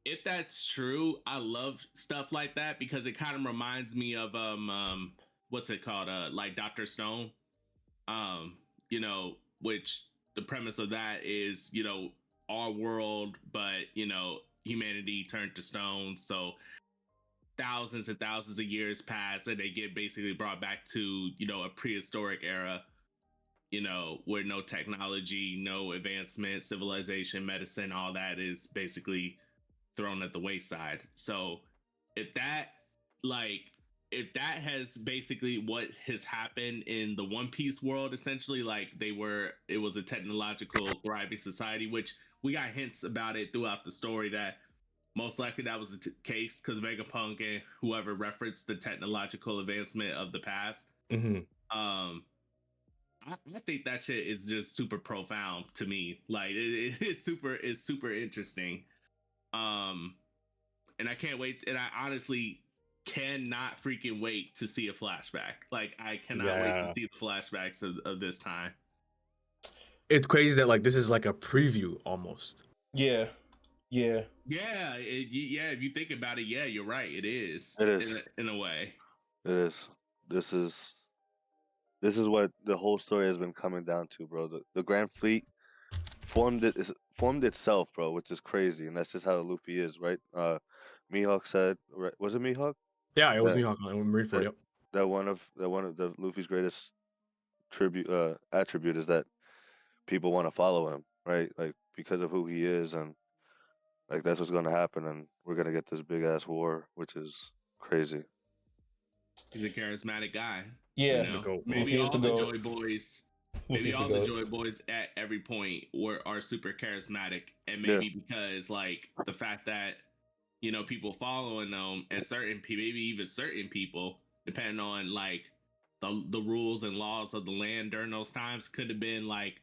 if that's true, I love stuff like that because it kind of reminds me of what's it called, like Dr. Stone, um which the premise of that is our world, but humanity turned to stone. So thousands and thousands of years pass and they get basically brought back to a prehistoric era, where no technology, no advancement, civilization, medicine, all that is basically thrown at the wayside. So if that like if that has basically what has happened in the One Piece world, essentially, like it was a technological thriving society, which we got hints about it throughout the story that most likely that was the case because Vegapunk and whoever referenced the technological advancement of the past. Mhm. Um, I think that shit is just super profound to me. Like it's super interesting. Um, and I can't wait. And I honestly cannot freaking wait to see a flashback. Like I cannot wait to Yeah. see the flashbacks of this time. It's crazy that like this is like a preview almost. Yeah, yeah. Yeah, yeah. If you think about it, yeah, you're right. It is It is. in a way. It is. This is this is what the whole story has been coming down to, bro. The Grand Fleet formed itself, bro, which is crazy, and that's just how Luffy is, right? Mihawk said, right, was it Mihawk Yeah, it was that Mihawk on Marineford. that Yep. that one of the Luffy's greatest tribute attribute is that people want to follow him, right? Like because of who he is, and like that's what's gonna happen, and we're gonna get this big ass war, which is crazy. He's a charismatic guy. Yeah, The goat, bro. Maybe Luffy is the all the goat. Joy Boys. Maybe Luffy's the all the goat. Joy Boys at every point are super charismatic, and Yeah, maybe because like the fact that people following them and maybe even certain people, depending on like the rules and laws of the land during those times, could have been like,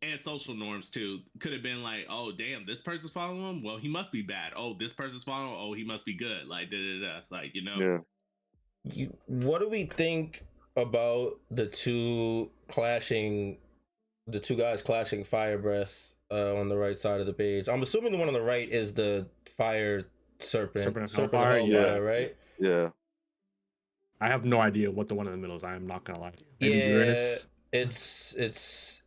and social norms too, could have been like, oh damn, this person's following him, well he must be bad. Oh, this person's following him, oh he must be good. Like da da da. Like yeah. what do we think about the two guys clashing fire breath on the right side of the page? I'm assuming the one on the right is the fire serpent Serpent of serpent of Hellfire, yeah. hellfire, right? Yeah. I have no idea what the one in the middle is. I am not gonna lie to you. Maybe Yeah, Uranus.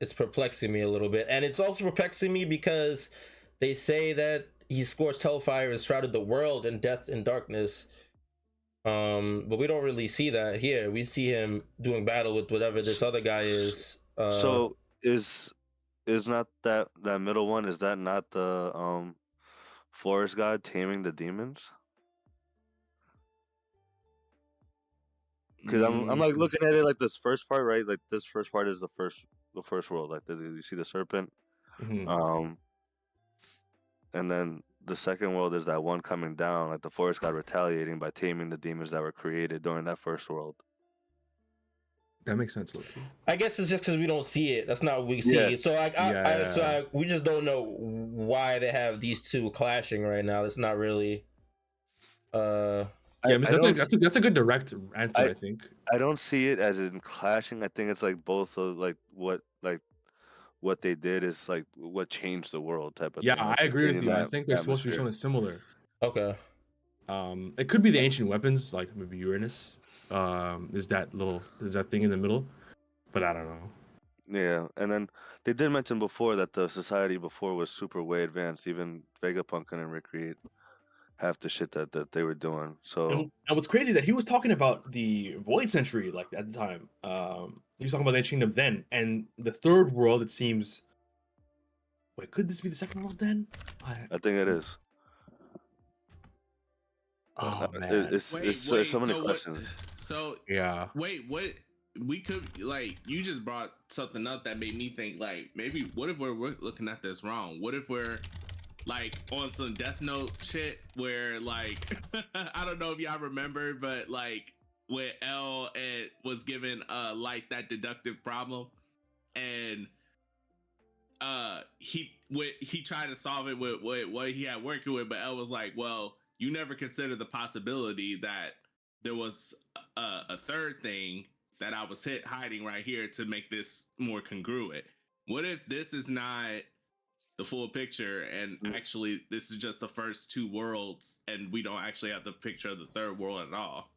it's perplexing me a little bit, and it's also perplexing me because they say that he scorched hellfire and shrouded the world in death and darkness. But we don't really see that here. We see him doing battle with whatever this other guy is. So is not that middle one? Is that not the forest god taming the demons? Because I'm like looking at it like this first part, right? Like this first part is the first world. Like you see the serpent, Mhm. and then the second world is that one coming down, like the forest god retaliating by taming the demons that were created during that first world. That makes sense, Loki. I guess it's just because we don't see it. That's not what we Yeah. see. So like, Yeah. we just don't know why they have these two clashing right now. That's not really. Yeah, I don't that's a good direct answer, I think. I don't see it as in clashing. I think it's like both of like what they did is like what changed the world type of Yeah, thing. Like I they're agree with changing you. I that think they're supposed to be atmosphere. something similar. Okay. It could be the ancient weapons, like maybe Uranus. Is that thing in the middle? But I don't know. Yeah, and then they did mention before that the society before was super way advanced. Even Vegapunk couldn't recreate half the shit that they were doing. So And what's crazy is that he was talking about the Void Century, like at the time. He was talking about the Ancient Kingdom then, and the third world. It seems. Wait, could this be the second world then? I think it is. Oh man. It's Wait, so many so what? questions. So Yeah. wait, what? We could like you just brought something up that made me think like maybe what if we're looking at this wrong? What if we're like on some Death Note shit where like I don't know if y'all remember, but like when L was given like that deductive problem and he tried to solve it with what he had working with, but L was like, well, you never considered the possibility that there was a third thing that I was hiding right here to make this more congruent. What if this is not the full picture and actually this is just the first two worlds and we don't actually have the picture of the third world at all?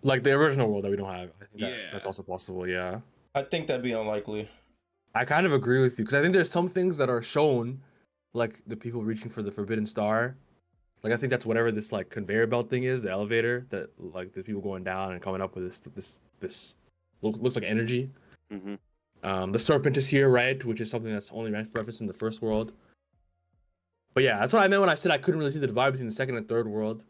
Like the original world that we don't have. I think Yeah. that's also possible. Yeah. I think that'd be unlikely. I kind of agree with you because I think there's some things that are shown, like the people reaching for the Forbidden Star. Like I think that's whatever this like conveyor belt thing is, the elevator that like the people going down and coming up with this looks like energy. Mm-hmm. The serpent is here, right? Which is something that's only referenced in the first world. But yeah, that's what I meant when I said I couldn't really see the divide between the second and third world.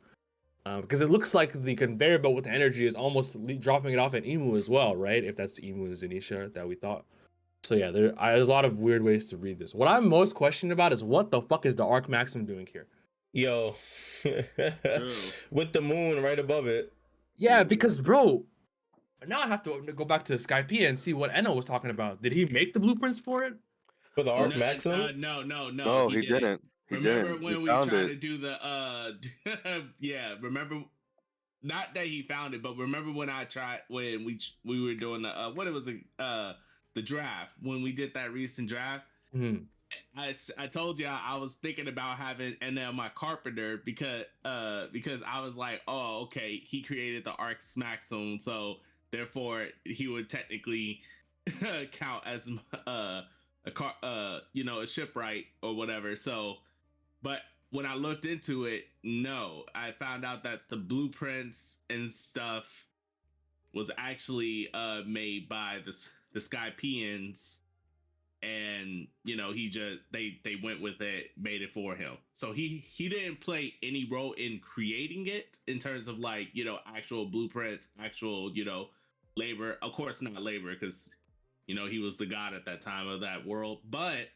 Because it looks like the conveyor belt with the energy is almost dropping it off at Emu as well, right? If that's Emu and Zanisha that we thought. So yeah, there's a lot of weird ways to read this. What I'm most questioned about is what the fuck is the Arc Maxim doing here? Yo, with the moon right above it. Yeah, because bro, now I have to go back to Skypiea and see what Enno was talking about. Did he make the blueprints for it? For the Arc Maxim? No. No, he didn't. Remember He when we found tried it. to do the yeah, remember not that he found it, but remember when I tried when we were doing the what it was the draft when we did that recent draft. Mm-hmm. I told you I was thinking about having my carpenter because I was like, oh okay, he created the Arcs Maxim, so therefore he would technically count as a car a shipwright or whatever. So but when I looked into it, no, I found out that the blueprints and stuff was actually made by the Skypeans, and he just they went with it, made it for him. So he didn't play any role in creating it in terms of like actual blueprints, actual labor. Of course, not labor because he was the god at that time of that world, but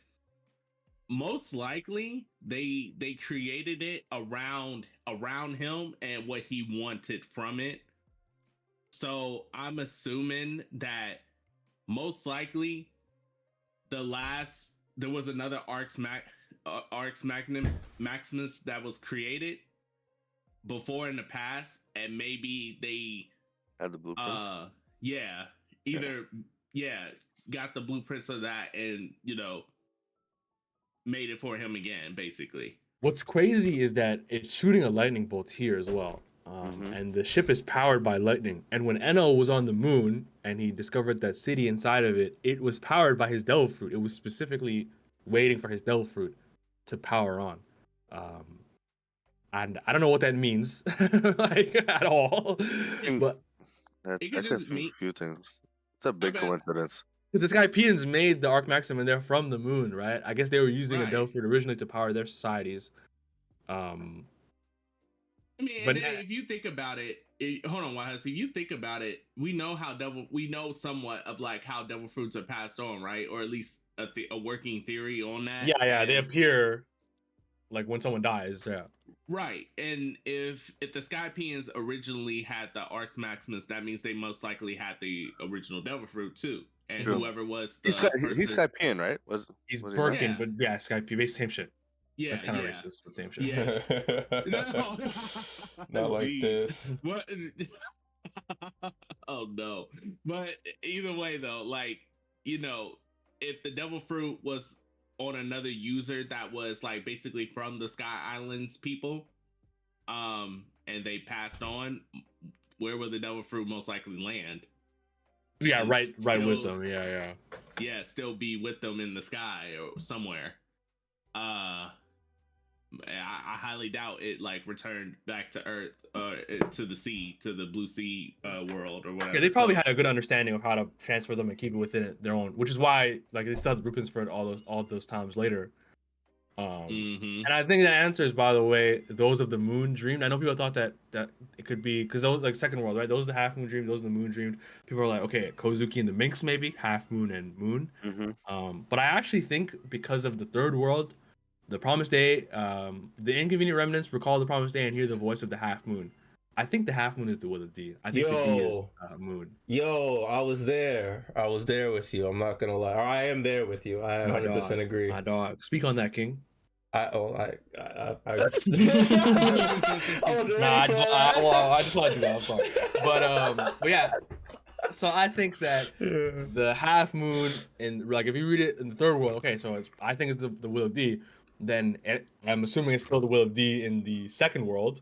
most likely they created it around him and what he wanted from it. So I'm assuming that most likely there was another Arcs Maximus that was created before in the past, and maybe they Had the blueprints. Yeah, either got the blueprints of that and made it for him again, basically. What's crazy is that it's shooting a lightning bolt here as well. And the ship is powered by lightning. And when Enno was on the moon and he discovered that city inside of it, it was powered by his devil fruit. It was specifically waiting for his devil fruit to power on. And I don't know what that means, like at all. But That It could could just be mean a few things. It's a big bet. coincidence. because the Skypians made the Arc Maxim and they're from the moon, right? I guess they were using a Right. devil fruit originally to power their societies. I mean, But and if you think about it, hold on, Wahas. If you think about it, we know somewhat of like how devil fruits are passed on, right? Or at least a working theory on that. yeah, they And- appear like when someone dies. Yeah. Right, and if the Skypians originally had the Arx Maximus, that means they most likely had the original devil fruit too. And True. whoever was the He's Skypian, right? He's was he not? Birkin, Yeah. but yeah, Skype, basically same shit. yeah, That's kind of yeah. racist, but same shit. Yeah. No, Not like Jeez. this. What? Oh no! But either way, though, like if the devil fruit was on another user that was like basically from the Sky Islands people, and they passed on, where would the devil fruit most likely land? Yeah, And right with still- them. Yeah. Yeah, still be with them in the sky or somewhere. I highly doubt it like returned back to Earth or to the sea, to the blue sea world or whatever. Yeah, they probably So- had a good understanding of how to transfer them and keep it within their own, which is why like they still have the blueprints for it all those times later. Mhm. And I think that answers, by the way, those of the moon dreamed. I know people thought that it could be because those like second world, right? Those are the half moon dreamed, those are the moon dreamed. People are like, okay, Kozuki and the Minx maybe half moon and moon. But I actually think because of the third world, the Promised Day, the Inconvenient Remnants recall the Promised Day and hear the voice of the half moon. I think the half moon is the will of D. I think the D is moon. Yo, I was there. I was there with you. I'm not gonna lie. Or I am there with you. I 100% agree. My dog. Speak on that, King. I was ready Nah, for that. I just wanted to do that. I'm sorry. But yeah. So I think that the half moon and like if you read it in the third world, okay, so I think it's the will of D. Then I'm assuming it's still the will of D in the second world.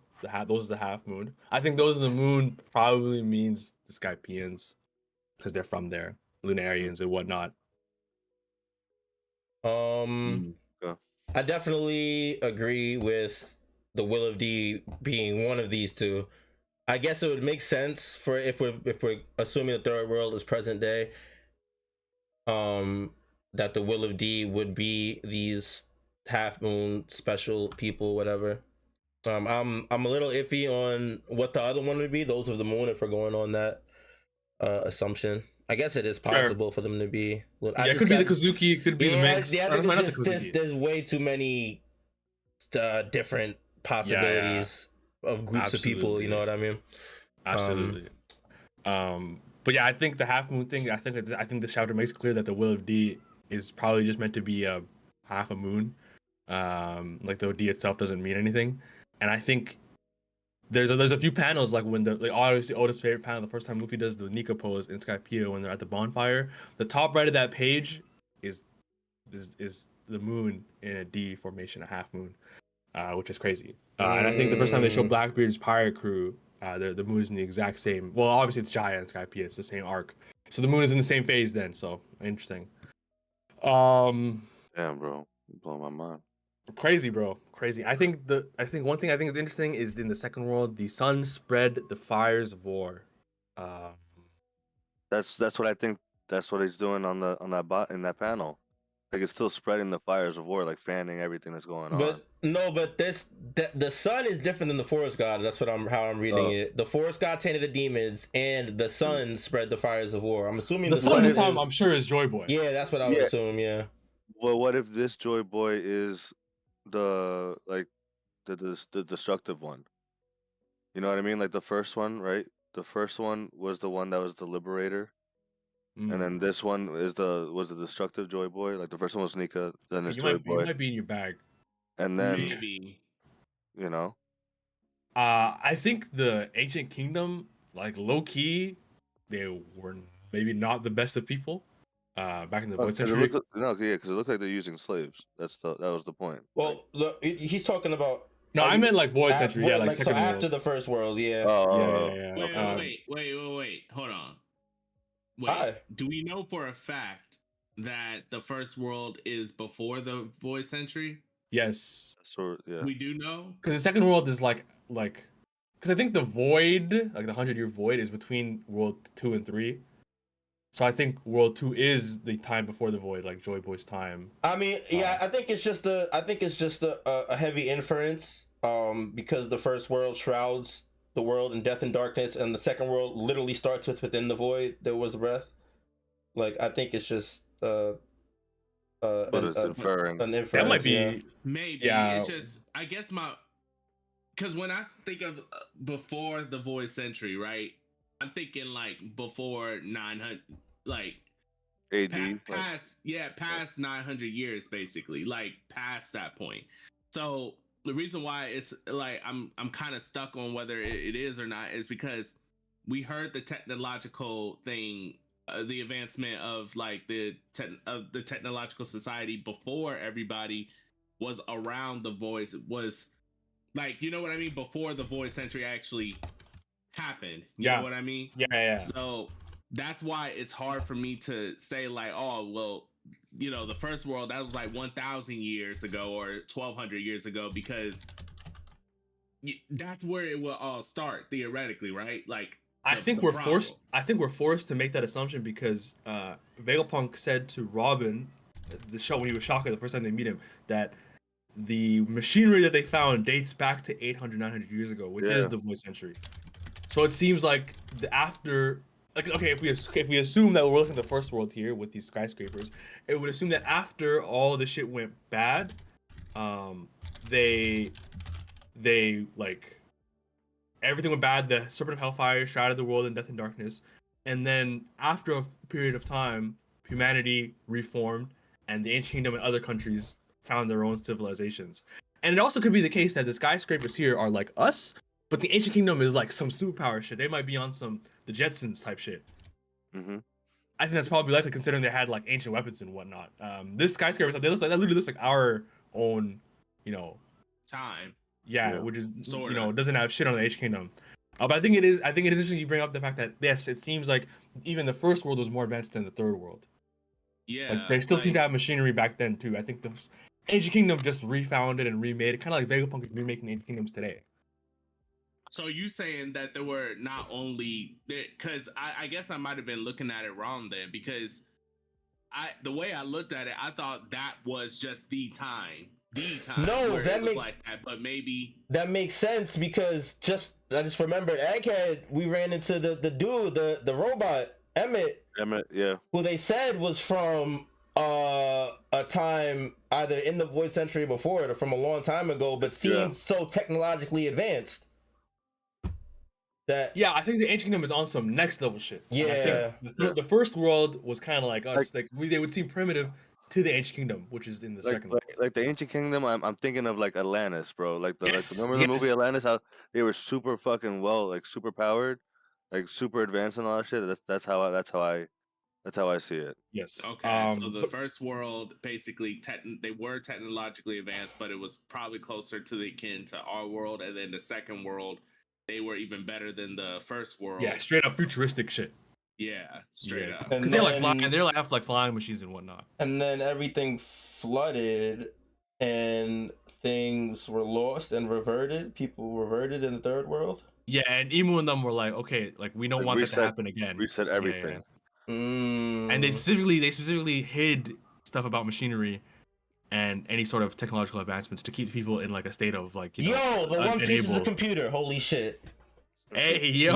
Those are the half moon. I think those are the moon probably means the Skypians because they're from there, Lunarians and whatnot. I definitely agree with the will of D being one of these two. I guess it would make sense for if we're assuming the third world is present day. That the will of D would be these half moon special people, whatever. I'm a little iffy on what the other one would be. Those of the moon, if we're going on that assumption. I guess it is possible for them to be. It could be the Kozuki, it could be the Minx. There's way too many different possibilities of groups of people. You know what I mean? Absolutely. But yeah, I think the half moon thing. I think the chapter makes clear that the will of D is probably just meant to be a half a moon. Like the D itself doesn't mean anything. And I think there's a few panels like when obviously Oda's favorite panel, the first time Luffy does the Nika pose in Skypiea when they're at the bonfire. The top right of that page is the moon in a D formation, a half moon, which is crazy. And I think the first time they show Blackbeard's pirate crew, the moon is in the exact same. Well, obviously it's Jaya and Skypiea, it's the same arc. So the moon is in the same phase then. So interesting. Damn, bro, you blow my mind. Crazy, bro. Crazy. I think one thing I think is interesting is in the second world, the sun spread the fires of war. That's what I think. That's what he's doing on that panel. Like it's still spreading the fires of war, like fanning everything that's going on. But the sun is different than the forest god. That's how I'm reading it. The forest god tainted the demons, and the sun spread the fires of war. I'm assuming the sun this time, I'm sure, is Joy Boy. Yeah, that's what I would assume. Yeah. Well, what if this Joy Boy is the destructive one? You know what I mean? Like the first one, right? The first one was the one that was the liberator. And then this one was the destructive Joy Boy. Like the first one was Nika, then it's Joy Boy. You might be in your bag. And then maybe you know. I think the Ancient Kingdom like low key, they were maybe not the best of people. Back in the void century. Because it looked like they're using slaves. That was the point. Well, look, he's talking about. No, I meant like void century. Yeah, like so second after world. the first world, yeah. Yeah. Wait. Hold on. Hi. Do we know for a fact that the first world is before the void century? Yes. Yeah. We do know because the second world is like because I think the void, like the 100-year void, is between world 2 and 3. So I think world 2 is the time before the void, like Joy Boy's time. I mean, yeah, I think it's just a heavy inference, because the first world shrouds the world in death and darkness, and the second world literally starts with within the void there was breath. Like, I think it's just But it's inferring. an inference. That might be maybe. Yeah. It's just I guess because when I think of before the void century, right? I'm thinking like before 900, like AD. past 900 years, basically, like past that point. So the reason why it's like I'm kind of stuck on whether it is or not is because we heard the technological thing, the advancement of like the technological society before everybody was around the voice, was like, you know what I mean, before the void century actually happened. You know what I mean? Yeah. So that's why it's hard for me to say like, oh, well, you know, the first world, that was like 1,000 years ago or 1,200 years ago, because that's where it will all start theoretically, right? Like, I think we're forced to make that assumption because Vegapunk said to Robin, the show, when he was Shaka the first time they meet him, that the machinery that they found dates back to 800, 900 years ago, which is the void century. So it seems like if we assume that we're looking at the first world here with these skyscrapers, it would assume that after all the shit went bad, they like everything went bad. The Serpent of Hellfire shrouded the world in death and darkness, and then after a period of time, humanity reformed, and the Ancient Kingdom and other countries found their own civilizations. And it also could be the case that the skyscrapers here are like us, but the Ancient Kingdom is like some superpower shit. They might be on some the Jetsons type shit. Mm-hmm. I think that's probably likely, considering they had like ancient weapons and whatnot. This skyscraper, that literally looks like our own, time. Yeah, which is Sorta. doesn't have shit on the Ancient Kingdom. But I think it is interesting you bring up the fact that yes, it seems like even the first world was more advanced than the third world. Yeah, like they still seem to have machinery back then too. I think the Ancient Kingdom just refounded and remade it, kind of like Vegapunk is remaking the Ancient Kingdoms today. So you saying that there were not only, because I guess I might have been looking at it wrong then, because the way I looked at it, I thought that was just the time. No, that was like that, but maybe that makes sense, because I just remembered Egghead. We ran into the dude, the robot Emmett, yeah, who they said was from a time either in the void century before it or from a long time ago, but seemed so technologically advanced. I think the Ancient Kingdom is on some next level shit. Yeah, the first world was kind of like us, they would seem primitive to the Ancient Kingdom, which is in the second world. Like the Ancient Kingdom, I'm thinking of like Atlantis, bro. Remember the movie Atlantis? How they were super fucking super powered, like super advanced and all that shit. That's how I see it. Yes. Okay, so the first world, basically, they were technologically advanced, but it was probably closer to the akin to our world, and then the second world, they were even better than the first world. Yeah, straight up futuristic shit. Yeah, straight up. Because they have like flying machines and whatnot. And then everything flooded, and things were lost and reverted. People reverted in the third world. Yeah, and Emu and them were like, okay, like we don't want that to happen again. Reset everything. And they specifically hid stuff about machinery and any sort of technological advancements to keep people in like a state of like, the One Piece is a computer. Holy shit. Hey, yo.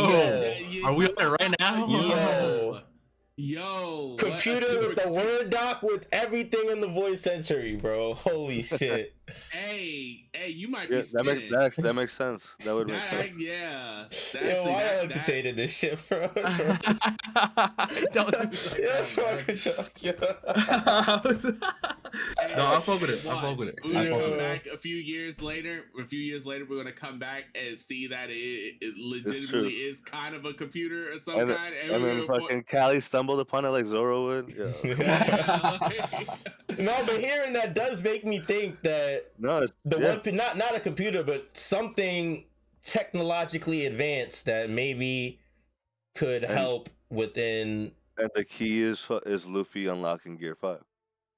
Are we on it right now? Yo. Computer with the Word doc with everything in the void century, bro. Holy shit. Hey, you might be spinning. That makes sense. That would make sense. Yeah. I entertained this shit, bro. Don't do that. That's fucking shock. No, I'll fuck with it. I'll fuck Watch. with it. We're I'll gonna fuck come with it. back a few years later. We're gonna come back and see that it It's legitimately true. is kind of a computer of some And kind, and and we're then gonna point. fucking Callie stumbled upon it like Zoro would. Yeah. Yeah, like, No, but hearing that does make me think that No, it's, the yeah. not a computer, but something technologically advanced that maybe could And help within. and the key is Luffy unlocking Gear 5.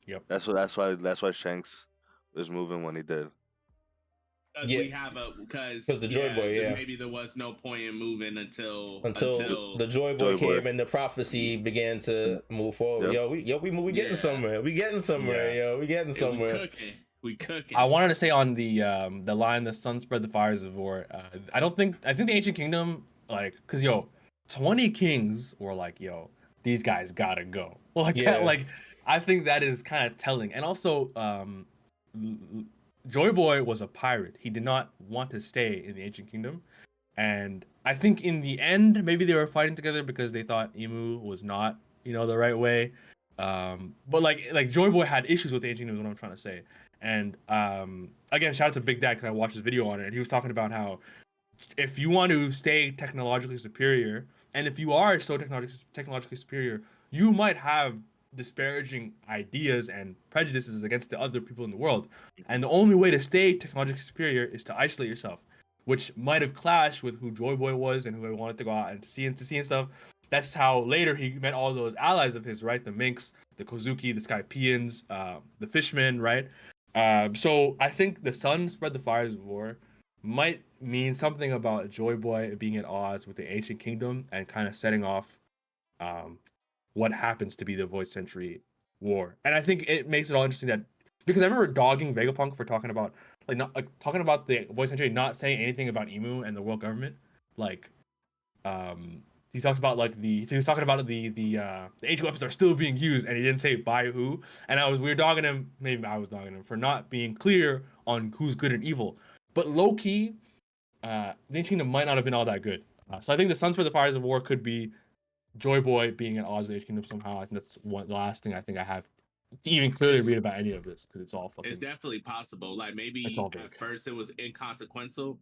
Yep. That's why Shanks is moving when he did. because Yeah, we have a because the Joy Boy, yeah. maybe there was no point in moving until The Joy Boy Joy Boy. came and the prophecy began to move forward. Yep. We getting Yeah. somewhere. We getting somewhere, Yeah. yo. We getting somewhere. We cooking. I wanted to say on the line, the sun spread the fires of war. I think the ancient kingdom, like, cause 20 kings were like, these guys gotta go. Like Yeah. that, like, I think that is kind of telling. And also, Joy Boy was a pirate. He did not want to stay in the ancient kingdom. And I think in the end, maybe they were fighting together because they thought Emu was not, the right way. But like Joy Boy had issues with the ancient kingdom, is what I'm trying to say. And again, shout out to Big Dad because I watched his video on it. And he was talking about how if you want to stay technologically superior, and if you are so technologically superior, you might have disparaging ideas and prejudices against the other people in the world. And the only way to stay technologically superior is to isolate yourself, which might have clashed with who Joy Boy was and who he wanted to go out and to see and stuff. That's how later he met all those allies of his, right? The Minks, the Kozuki, the Skypians, the Fishmen, right? So I think the sun spread the fires of war might mean something about Joy Boy being at odds with the ancient kingdom and kind of setting off what happens to be the Void Century War. And I think it makes it all interesting that because I remember dogging Vegapunk for talking about talking about the Void Century, not saying anything about Emu and the world government. Like, he talks about he was talking about the ancient weapons are still being used, and he didn't say by who. And we were dogging him. Maybe I was dogging him for not being clear on who's good and evil. But low key, the ancient kingdom might not have been all that good. So I think the Suns for the Fires of War could be Joy Boy being at odds with the ancient kingdom somehow. I think that's the last thing I think I have to even clearly read about any of this because it's all fucking. It's definitely possible. Like maybe at first it was inconsequential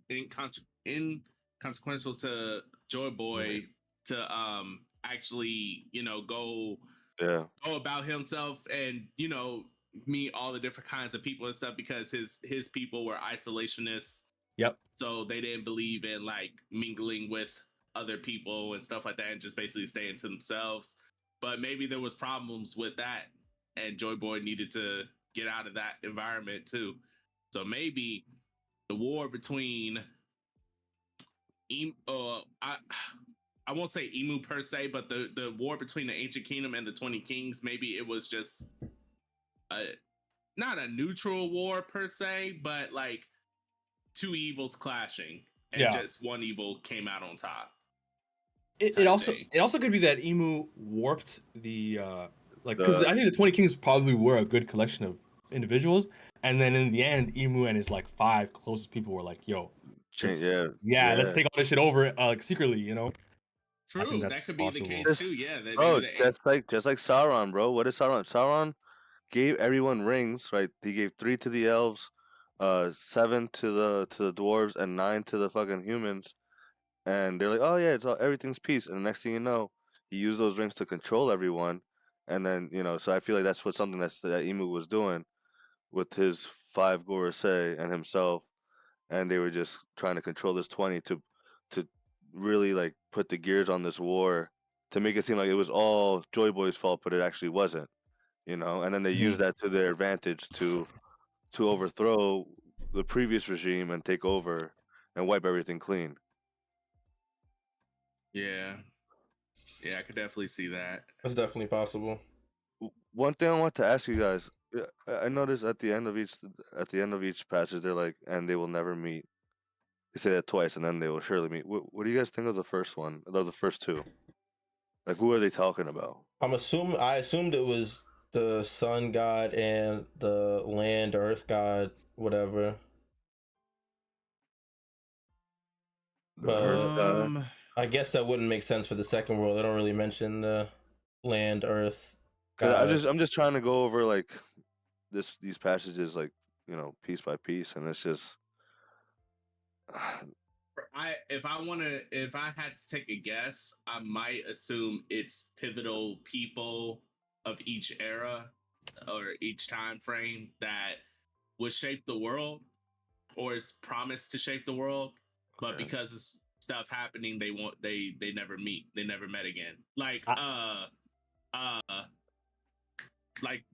to Joy Boy to actually go about himself and meet all the different kinds of people and stuff because his people were isolationists. Yep. So they didn't believe in like mingling with other people and stuff like that and just basically staying to themselves. But maybe there was problems with that and Joy Boy needed to get out of that environment too. So maybe the war between I won't say Emu per se, but the war between the Ancient Kingdom and the 20 Kings, maybe it was just not a neutral war per se, but like two evils clashing and just one evil came out on top. It also could be that Emu warped the because I think the 20 Kings probably were a good collection of individuals, and then in the end, Emu and his 5 closest people were like, "Yo, let's take all this shit over secretly," True, that could possible. be the case too. Yeah, just like Sauron, bro. What is Sauron? Sauron gave everyone rings, right? He gave 3 to the elves, 7 to the dwarves, and 9 to the fucking humans. And they're like, "Oh yeah, everything's peace." And the next thing you know, he used those rings to control everyone. And then so I feel like that's something that Emu was doing with his 5 Gorosei and himself, and they were just trying to control this 20 to really put the gears on this war to make it seem like it was all Joy Boy's fault, but it actually wasn't. And then they used that to their advantage to overthrow the previous regime and take over and wipe everything clean. Yeah, I could definitely see that. That's definitely possible. One thing I want to ask you guys, I noticed at the end of each passage, they're like, "And they will never meet." They say that twice, and then they will surely meet. What do you guys think of the first one? Of the first two, who are they talking about? I assumed it was the sun god and the land earth god, whatever. The Earth god. I guess that wouldn't make sense for the second world. They don't really mention the land earth. I'm just trying to go over these passages like piece by piece, and it's just If I had to take a guess, I might assume it's pivotal people of each era or each time frame that would shape the world or is promised to shape the world, but okay. because it's stuff happening, they never meet, they never met again. Like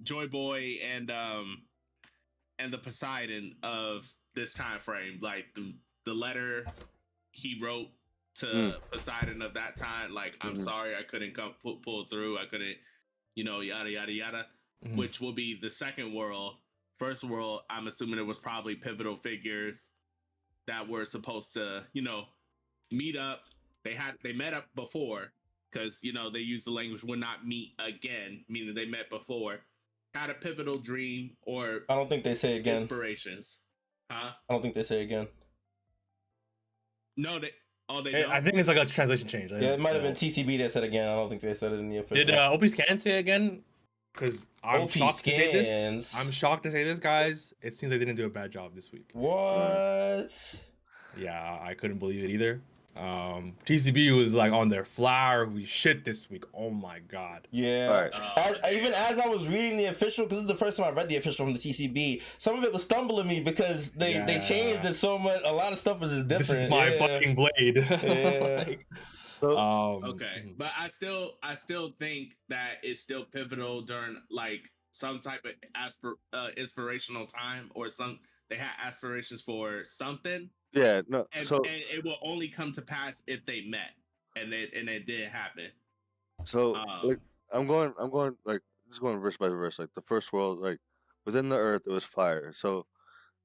Joy Boy and the Poseidon of this time frame, like the letter he wrote to Mm. Poseidon of that time, like I'm Mhm. sorry I couldn't come pull through, I couldn't, yada yada yada, which will be the second world. First world, I'm assuming it was probably pivotal figures that were supposed to, meet up. They met up before because they used the language would not meet again, meaning they met before. Had a pivotal dream or I don't think they say again. inspirations. Huh? I don't think they say again. No, they don't? I think it's like a translation change. Yeah, it might have been TCB that said again. I don't think they said it in the official. Did OP Scan say again? Because I'm OP shocked to say this. Scans. I'm shocked to say this, guys. It seems like they didn't do a bad job this week. What? Yeah, I couldn't believe it either. TCB was like on their flowery shit this week. Oh my god. Yeah. Alright. Even as I was reading the official, because this is the first time I read the official from the TCB, some of it was stumbling me because they changed it so much. A lot of stuff was just different. This is my fucking blade. Yeah. Like, okay, but I still think that it's still pivotal during like some type of inspirational time or they had aspirations for something. Yeah, no. And it will only come to pass if they met, and it did happen. So like I'm going like just going verse by verse. Like the first world, like within the earth, it was fire. So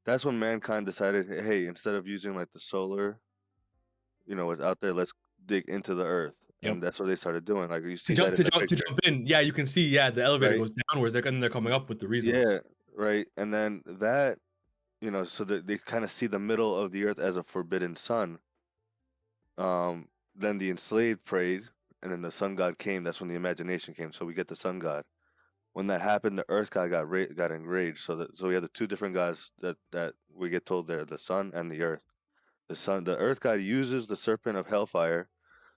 that's when mankind decided, hey, instead of using like the solar, what's out there, let's dig into the earth, and that's what they started doing. Like you see that in the picture. to jump in, yeah, you can see, the elevator Right. goes downwards. They're coming up with the resource. Yeah, right. And then that, so that they kind of see the middle of the earth as a forbidden sun. Then the enslaved prayed, and then the sun god came. That's when the imagination came. So we get the sun god. When that happened, the earth god got enraged. So we have the two different gods that we get told there: the sun and the earth. The earth god uses the serpent of hellfire.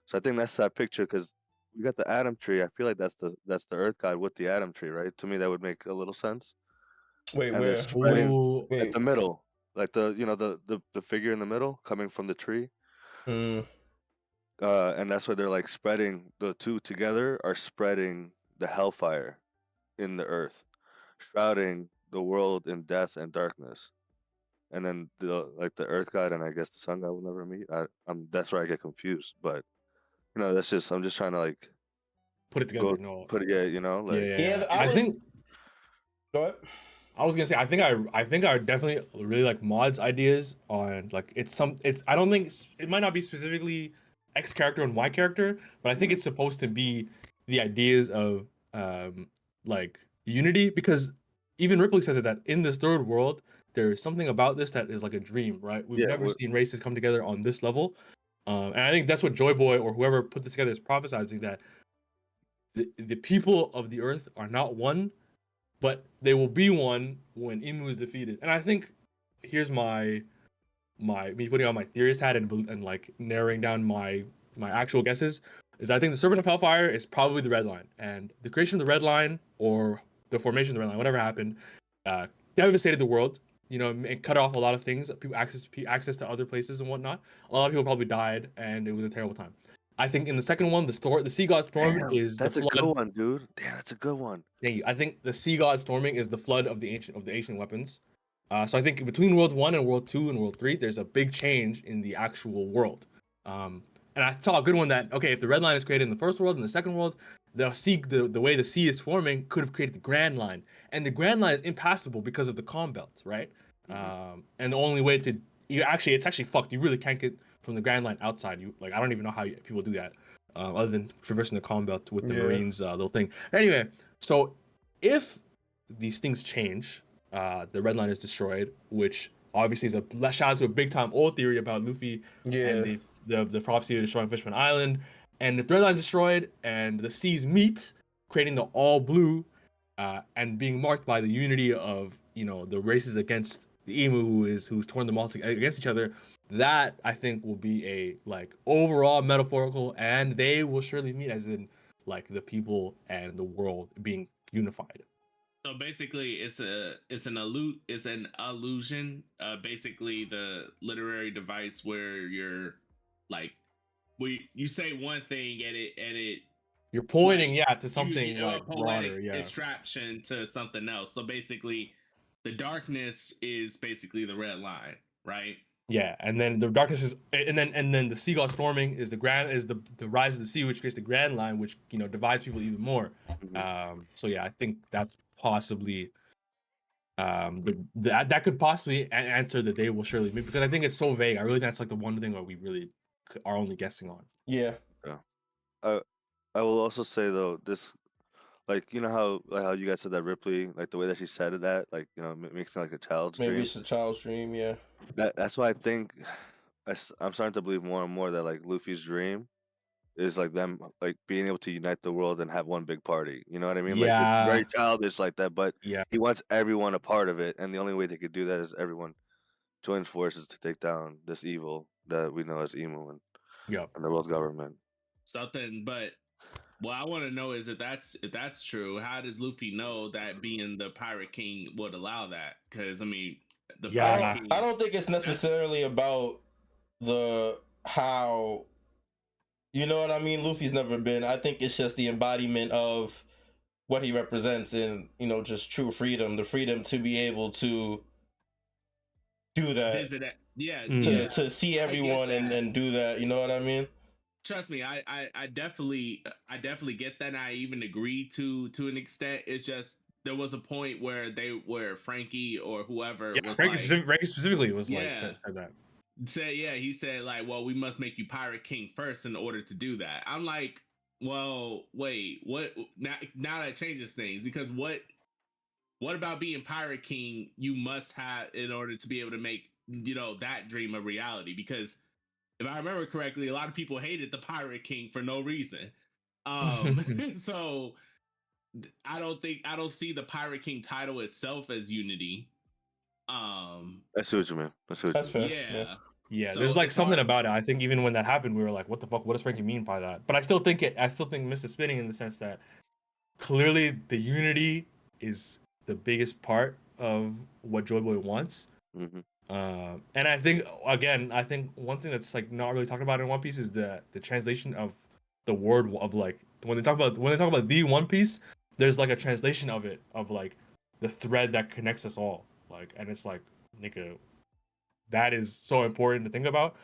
So I think that's that picture because we got the Adam tree. I feel like that's the earth god with the Adam tree, right? To me, that would make a little sense. Wait, And they're where? spreading Ooh. at the middle, like the figure in the middle coming from the tree. And that's why they're like spreading the two together are spreading the hellfire in the earth, shrouding the world in death and darkness. And then the earth god and I guess the sun god will never meet. That's where I get confused. But that's just I'm just trying to like Put it together. put it Yeah, I think. Go ahead. I was gonna say I think I definitely really like Mod's ideas on like it's I don't think it might not be specifically X character and Y character, but I think it's supposed to be the ideas of like unity, because even Ripley says it that in this third world there's something about this that is like a dream, right? We've never seen races come together on this level, and I think that's what Joy Boy or whoever put this together is prophesizing, that the people of the earth are not one, but they will be one when Imu is defeated. And I think here's me putting on my theorist hat and like narrowing down my actual guesses is I think the Serpent of Hellfire is probably the Red Line, and the creation of the Red Line or the formation of the Red Line, whatever happened, devastated the world. It cut off a lot of things, people access to other places and whatnot. A lot of people probably died, and it was a terrible time. I think in the second one, the Sea God Storm is that's the a flood. good one, dude. Damn, that's a good one. Thank you. I think the Sea God Storming is the flood of the ancient weapons. So I think between World 1 and World 2 and World 3, there's a big change in the actual world. And I saw a good one that, okay, if the Red Line is created in the first world and the second world, the way the sea is forming could have created the Grand Line. And the Grand Line is impassable because of the calm belt, right? And the only way it's actually fucked. You really can't get from the Grand Line outside. I don't even know how people do that. Other than traversing the calm belt with the Marines little thing. Anyway, so if these things change, the Red Line is destroyed, which obviously is a shout out to a big time old theory about Luffy and the prophecy of destroying Fishman Island. And the Red Line is destroyed and the seas meet, creating the all blue. and being marked by the unity of the races against the emu who's torn them all against each other. That I think will be a like overall metaphorical, and they will surely meet as in like the people and the world being unified. So basically, it's an allusion. Basically, the literary device where you're like, you say one thing and it You're pointing, like, to something a like poetic broader, yeah. abstraction to something else. So basically, the darkness is basically the red line, right? Yeah, and then the darkness is, and then the seagull storming is the rise of the sea, which creates the grand line, which divides people even more. So yeah, I think that's possibly that could possibly answer that they will surely meet, because I think it's so vague. I really think that's like the one thing that we really are only guessing on. Yeah. I will also say though, this like how you guys said that Ripley, like the way that she said it, that like makes it like a child's Maybe dream. it's a child's dream. Yeah. That's why I think I'm starting to believe more and more that like Luffy's dream is like them like being able to unite the world and have one big party. You know what I mean? Like it's Yeah, very childish like that, but yeah, he wants everyone a part of it, and the only way they could do that is everyone joins forces to take down this evil that we know as emu yeah. and the world government. Something, but what I want to know is if that's true, how does Luffy know that being the Pirate King would allow that? Because I mean, the Yeah. Pirate King. I don't think it's necessarily about the how. You know what I mean? Luffy's never been. I think it's just the embodiment of what he represents in, just true freedom, the freedom to be able to do that, Visit it. Yeah, to see everyone and do that. You know what I mean? Trust me, I definitely get that. And I even agree to an extent. It's just there was a point where Franky or whoever was Franky specifically was like Yeah. said that. He said like, well, we must make you Pirate King first in order to do that. I'm like, well, wait, what? Now that changes things, because what about being Pirate King you must have in order to be able to make that dream a reality? Because if I remember correctly, a lot of people hated the Pirate King for no reason. So I don't see the Pirate King title itself as unity. I see what you mean. That's fair. Yeah. Yeah, So there's like it's something hard. about it. I think even when that happened, we were like, "What the fuck? What does Frankie mean by that?" But I still think Mist is spinning in the sense that clearly the unity is the biggest part of what Joy Boy wants. Mhm. And I think one thing that's like not really talked about in One Piece is the translation of the word of like when they talk about the One Piece, there's like a translation of it of like the thread that connects us all. Like, and it's like, nigga, that is so important to think about.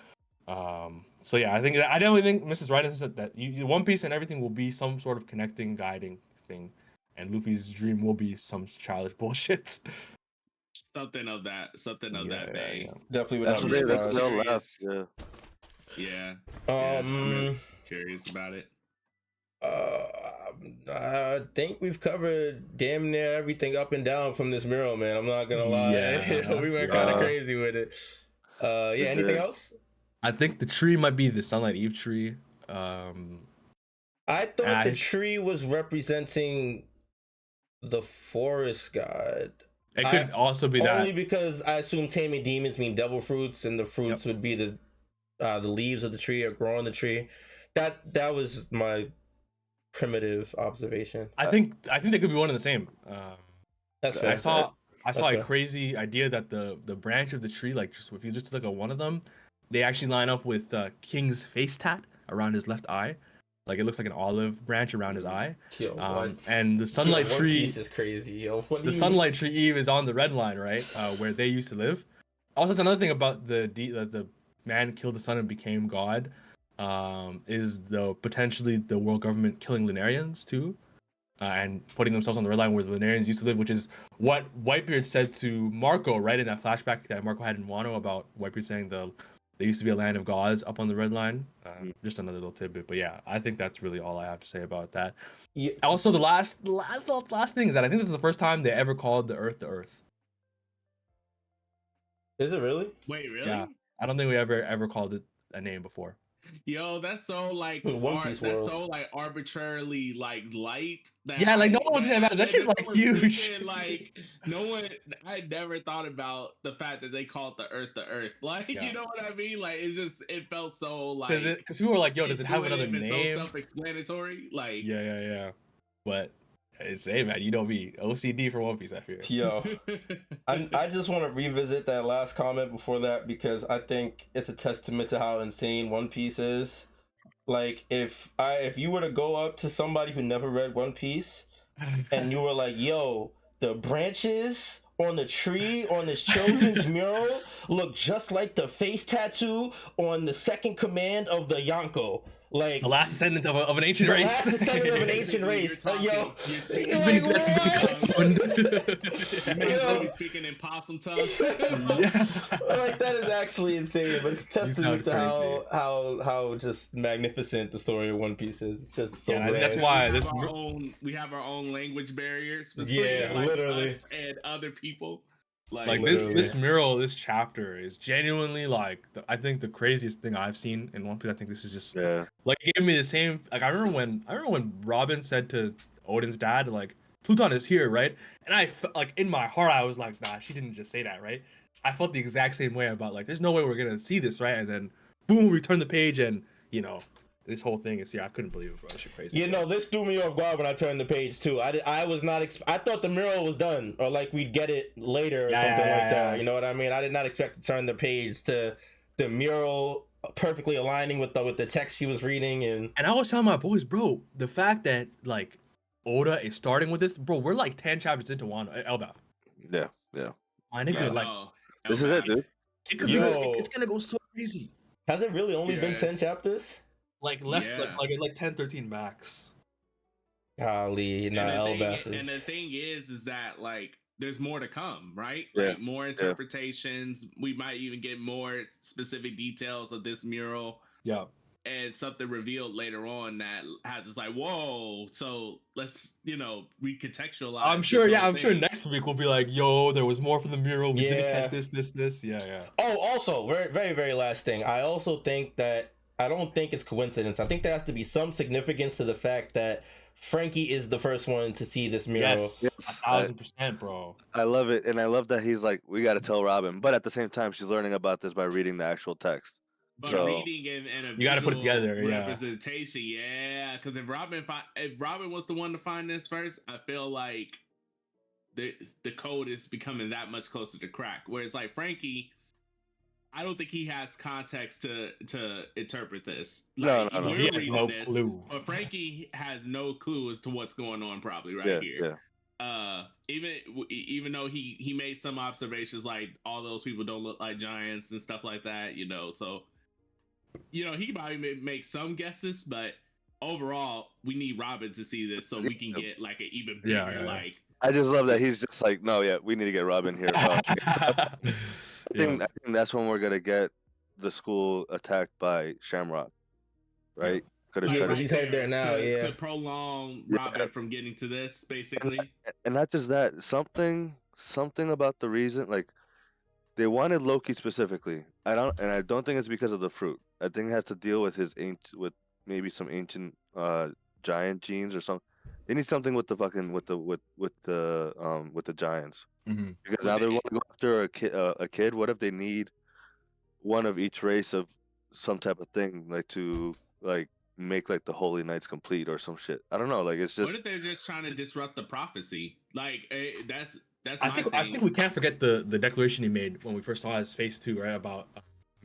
So yeah, I definitely think Mrs. Right said that One Piece and everything will be some sort of connecting, guiding thing, and Luffy's dream will be some childish bullshit. Something of that vein. Definitely would That's not what be they all surprised. left. Yeah. I'm really curious about it. I think we've covered damn near everything up and down from this mural, man. I'm not gonna lie. Yeah, We went kind of crazy with it. Anything else? I think the tree might be the Sunlight Eve tree. I thought the tree was representing the forest god. It could also be that. Only because I assume taming demons mean devil fruits, and the fruits would be the leaves of the tree or growing the tree. That was my primitive observation. I think they could be one and the same. That's fair. I saw a crazy idea that the branch of the tree, like just if you just look at one of them, they actually line up with King's face tat around his left eye. Like it looks like an olive branch around his eye. And the sunlight tree One Piece is crazy. The sunlight tree Eve is on the red line, right? Where they used to live. Also, that's another thing about the man killed the sun and became God. Is potentially the world government killing Lunarians too, and putting themselves on the red line where the Lunarians used to live, which is what Whitebeard said to Marco, right, in that flashback that Marco had in Wano about Whitebeard saying there used to be a land of gods up on the red line. Just another little tidbit, but yeah, I think that's really all I have to say about that. Yeah. Also, the last thing is that I think this is the first time they ever called the Earth the Earth. Is it really? Wait, really? Yeah, I don't think we ever called it a name before. Yo, that's so like One Piece that's world. so like arbitrarily like light. That Yeah, like no one would think about it. That shit's no like one's huge. thinking, like no one. I never thought about the fact that they called the Earth. Like Yeah. you know what I mean? Like it's just it felt so like Because people were like, "Yo, does it have another intuitive and name?" so self-explanatory. Like Yeah. But it's hey man, you know me, OCD for One Piece. I fear. Yo, I just want to revisit that last comment before that because I think it's a testament to how insane One Piece is. Like if you were to go up to somebody who never read One Piece and you were like, "Yo, the branches on the tree on this children's mural look just like the face tattoo on the second command of the Yonko." Like The last descendant of an ancient the race. last descendant of an ancient Basically, race. you're Yo, talking- you're you're like, that's been what? confirmed. You may as Yo. well be speaking in possum tongue. Yeah. Like that is actually insane, but it's testament sound to how just magnificent the story of One Piece is. It's just so Yeah, and I think that's grand. why we this. have our own language barriers between Yeah, like literally. us and other people. Like Literally. this mural, this chapter is genuinely like I think the craziest thing I've seen in One Piece. I think this is just like it gave me the same. Like I remember when Robin said to Odin's dad like Pluton is here, right? And I felt like in my heart I was like, nah, she didn't just say that, right? I felt the exact same way about like there's no way we're gonna see this, right? And then boom, we turn the page and you know this whole thing is here. I couldn't believe it, bro. This shit crazy. You know, this threw me off guard when I turned the page too. I was not. I thought the mural was done, or like we'd get it later or something like that. You know what I mean? I did not expect to turn the page to the mural perfectly aligning with the text she was reading. And I was telling my boys, bro, the fact that like Oda is starting with this, bro. We're like 10 chapters into Elbaf. Yeah. My nigga, like This is it, dude. it could it's gonna go so crazy. Has it really only been Yeah. 10 chapters? Like less Yeah. like 10, 13 max. Golly, nah, Elbaf is. And the thing is that like there's more to come, right? Yeah. Like more interpretations. We might even get more specific details of this mural. Yeah. And something revealed later on that has us like, whoa. So let's, recontextualize. I'm sure next week we'll be like, yo, there was more for the mural. We didn't catch this. Yeah. Oh, also, very, very, very last thing. I also think that I don't think it's coincidence. I think there has to be some significance to the fact that Franky is the first one to see this mural. Yes. 1000%, bro. I love it, and I love that he's like, we got to tell Robin, but at the same time, she's learning about this by reading the actual text. But So reading and a you got to put it visual together, yeah. representation, yeah. Because if Robin was the one to find this first, I feel like the code is becoming that much closer to crack. Whereas like Franky, I don't think he has context to interpret this. Like, no. we're He has reading no this, clue. But Franky has no clue as to what's going on probably here. Yeah. Even though he made some observations like all those people don't look like giants and stuff like that, so he probably make some guesses, but overall we need Robin to see this so we can get like an even bigger like. I just love that he's just like, no, yeah, we need to get Robin here. I think that's when we're gonna get the school attacked by Shamrock, right? He's headed there now, to prolong Robin from getting to this, basically. And not just that, something about the reason, like they wanted Loki specifically. I don't think it's because of the fruit. I think it has to deal with with maybe some ancient giant genes or something. They need something with the fucking with the giants. Mm-hmm. Because now they want to go after a kid. What if they need one of each race of some type of thing, like to like make like the Holy Knights complete or some shit? I don't know. Like it's just. What if they're just trying to disrupt the prophecy? Like that's. I think we can't forget the declaration he made when we first saw his Phase 2, right? About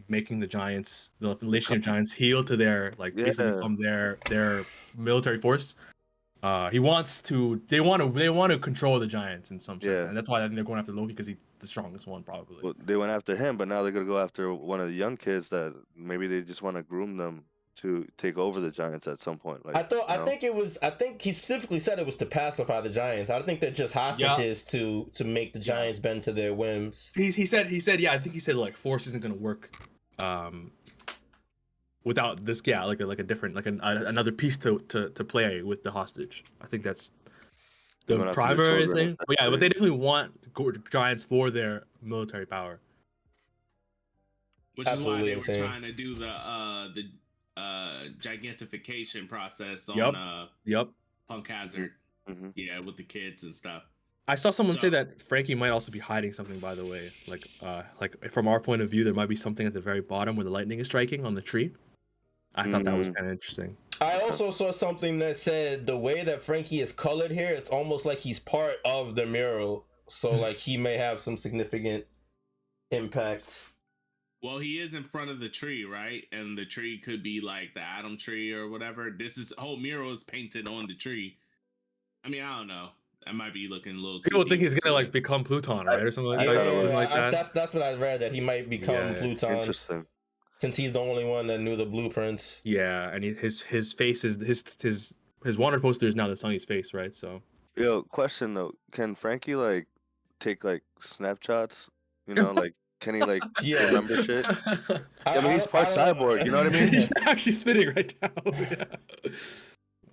making the Lation of Giants heal to their basically become their military force. They want to control the giants in some sense, and that's why I think they're going after Loki because he's the strongest one probably. Well, they went after him, but now they're gonna go after one of the young kids that maybe they just want to groom them to take over the giants at some point. Like I think he specifically said it was to pacify the giants. I think they're just hostages to make the giants bend to their whims. He said yeah. I think he said like force isn't gonna work without this like a different another piece to play with the hostage. I think that's the primary thing. But but they definitely want giants for their military power. Which is why they were trying to do the gigantification process Yep. on Yep. Punk Hazard. Mhm. Yeah, with the kids and stuff. I saw someone say So- that Franky might also be hiding something. By the way, like from our point of view, there might be something at the very bottom where the lightning is striking on the tree. I thought that was kind of interesting. I also saw something that said the way that Franky is colored here, it's almost like he's part of the mural. So like he may have some significant impact. Well, he is in front of the tree, right? And the tree could be like the Adam tree or whatever. This is whole mural is painted on the tree. I mean, I don't know. I might be looking a little. People too think deep he's gonna into like become Pluton, right, or something like, I like, thought it was- something like that. That's what I read, that he might become Yeah, Pluton Interesting. since he's the only one that knew the blueprints. Yeah, and his face is his wanted poster is now the Sunny's face, right? So Yo, question though, can Frankie like take like snapshots? You know, like can he like Yeah. remember shit? I mean, he's don't- part I don't know. cyborg. You know what I mean? He's actually spitting right now. Yeah.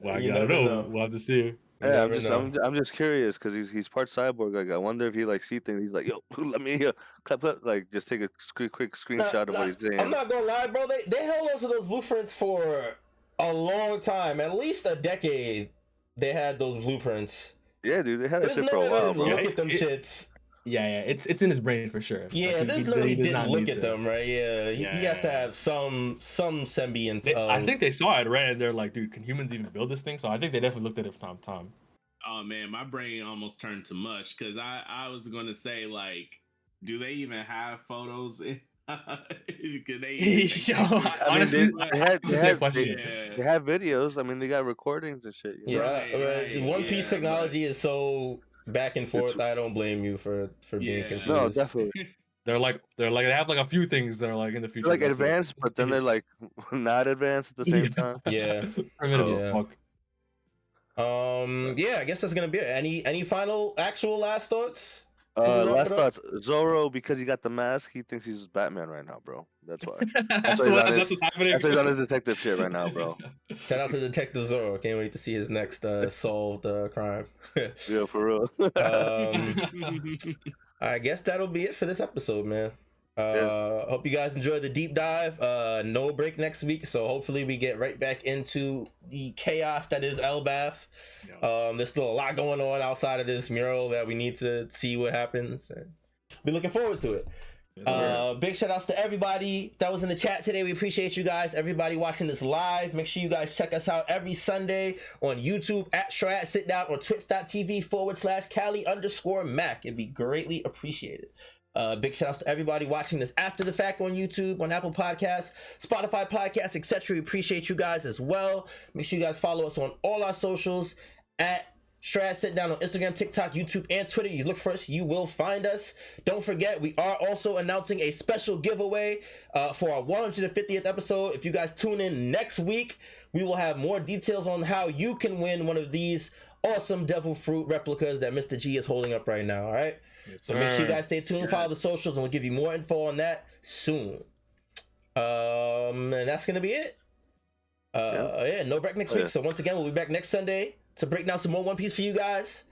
Well, You I don't never know. know. We'll have to see. You Yeah, I'm never just know. I'm just curious because he's part cyborg. Like I wonder if he like see things. He's like, yo, let me clap, like just take a quick screenshot of what he's saying. I'm not gonna lie, bro. They held on to those blueprints for a long time, at least a decade. They had those blueprints. Yeah, dude, they had that There's shit for no a way while, to bro. look Yeah, at them it- shits. Yeah, it's in his brain for sure. Yeah, Like, there's no way he does not didn't look need at to. them, right? Yeah, he has to Yeah. have some semblance of. I think they saw it, right? And they're like, dude, can humans even build this thing? So I think they definitely looked at it from time. Oh man, my brain almost turned to mush because I was gonna say like, do they even have photos? Can they? Even take Yo, pictures? honestly, they had that's a they question. have videos. I mean, they got recordings and shit. You know? Yeah, Right, One Piece yeah, technology is so back and forth. I don't blame you for being Yeah. confused. No, definitely. They have like a few things that are like in the future. They're like that's, advanced, but then they're like not advanced at the same Yeah. time. Yeah. primitive as Yeah. fuck. Yeah, I guess that's gonna be it. Any final actual last thoughts? Last Wrap it up. thoughts. Zorro, because he got the mask, he thinks he's Batman right now, bro. That's why. That's why he's on what's happening. That's why he's on his detective shit right now, bro. Shout out to Detective Zoro. Can't wait to see his next solved crime. Yeah, for real. I guess that'll be it for this episode, man. Hope you guys enjoyed the deep dive. No break next week, so hopefully we get right back into the chaos that is Elbath. There's still a lot going on outside of this mural that we need to see what happens, and be looking forward to it. Big shout outs to everybody that was in the chat today. We appreciate you guys. Everybody watching this live, make sure you guys check us out every Sunday on YouTube at Strawhat Sitdown or twitch.tv/Cali_Mac. It'd be greatly appreciated. Big shout outs to everybody watching this after the fact on YouTube, on Apple Podcasts, Spotify Podcasts, etc. We appreciate you guys as well. Make sure you guys follow us on all our socials at Strawhat Sitdown on Instagram, TikTok, YouTube, and Twitter. You look for us, you will find us. Don't forget, we are also announcing a special giveaway for our 150th episode. If you guys tune in next week, we will have more details on how you can win one of these awesome devil fruit replicas that Mr. G is holding up right now. All right. So make sure you guys stay tuned, follow the socials, and we'll give you more info on that soon. And that's gonna be it. No break next week. So once again, we'll be back next Sunday to break down some more One Piece for you guys.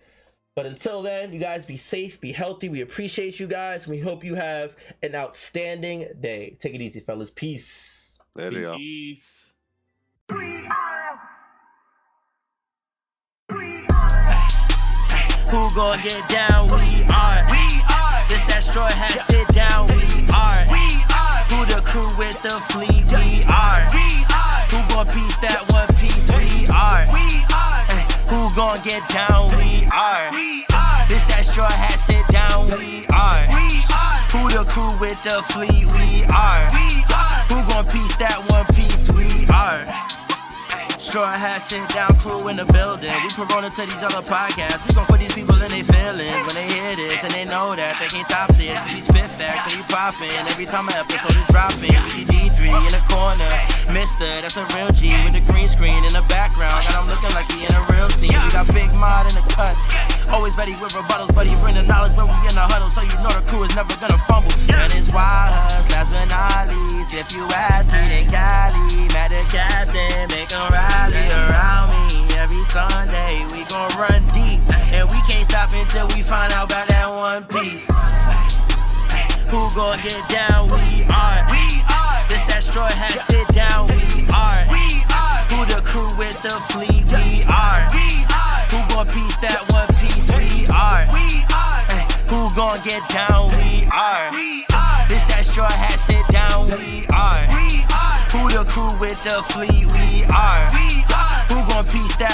But until then, you guys be safe, be healthy. We appreciate you guys, and we hope you have an outstanding day. Take it easy, fellas. Peace. There you go. Peace. Who gon' get down? We are. This that Strawhat Sitdown. We are. Who the crew with the fleet? We are. Who gon' piece that one piece? We are. Who gon' get down? We are. This that Strawhat Sitdown. We are. Who the crew with the fleet? We are. Who gon' piece that one piece? We are. Strawhat Sitdown crew in the building. We Corona to these other podcasts. We gon' put these people in their feelings when they hear this, and they know that they can't top this. We spit facts and we poppin'. Every time an episode is dropping, we see D3 in the corner. Mister, that's a real G with the green screen in the background. Got him looking like he in a real scene. We got Big Mod in the cut. Always ready with rebuttals, but he bring the knowledge when we in the huddle, so you know the crew is never gonna fumble. And it's wild huss, last but not least. If you ask me, then Cali, Matt the captain, make him rally around me. Every Sunday we gon' run deep, and we can't stop until we find out about that one piece. Who gon' get down? We are. This that Strawhat Sitdown. We are. gon' get down? We are. This that Strawhat Sitdown. We are. Who the crew with the fleet? We are. Who gon' piece that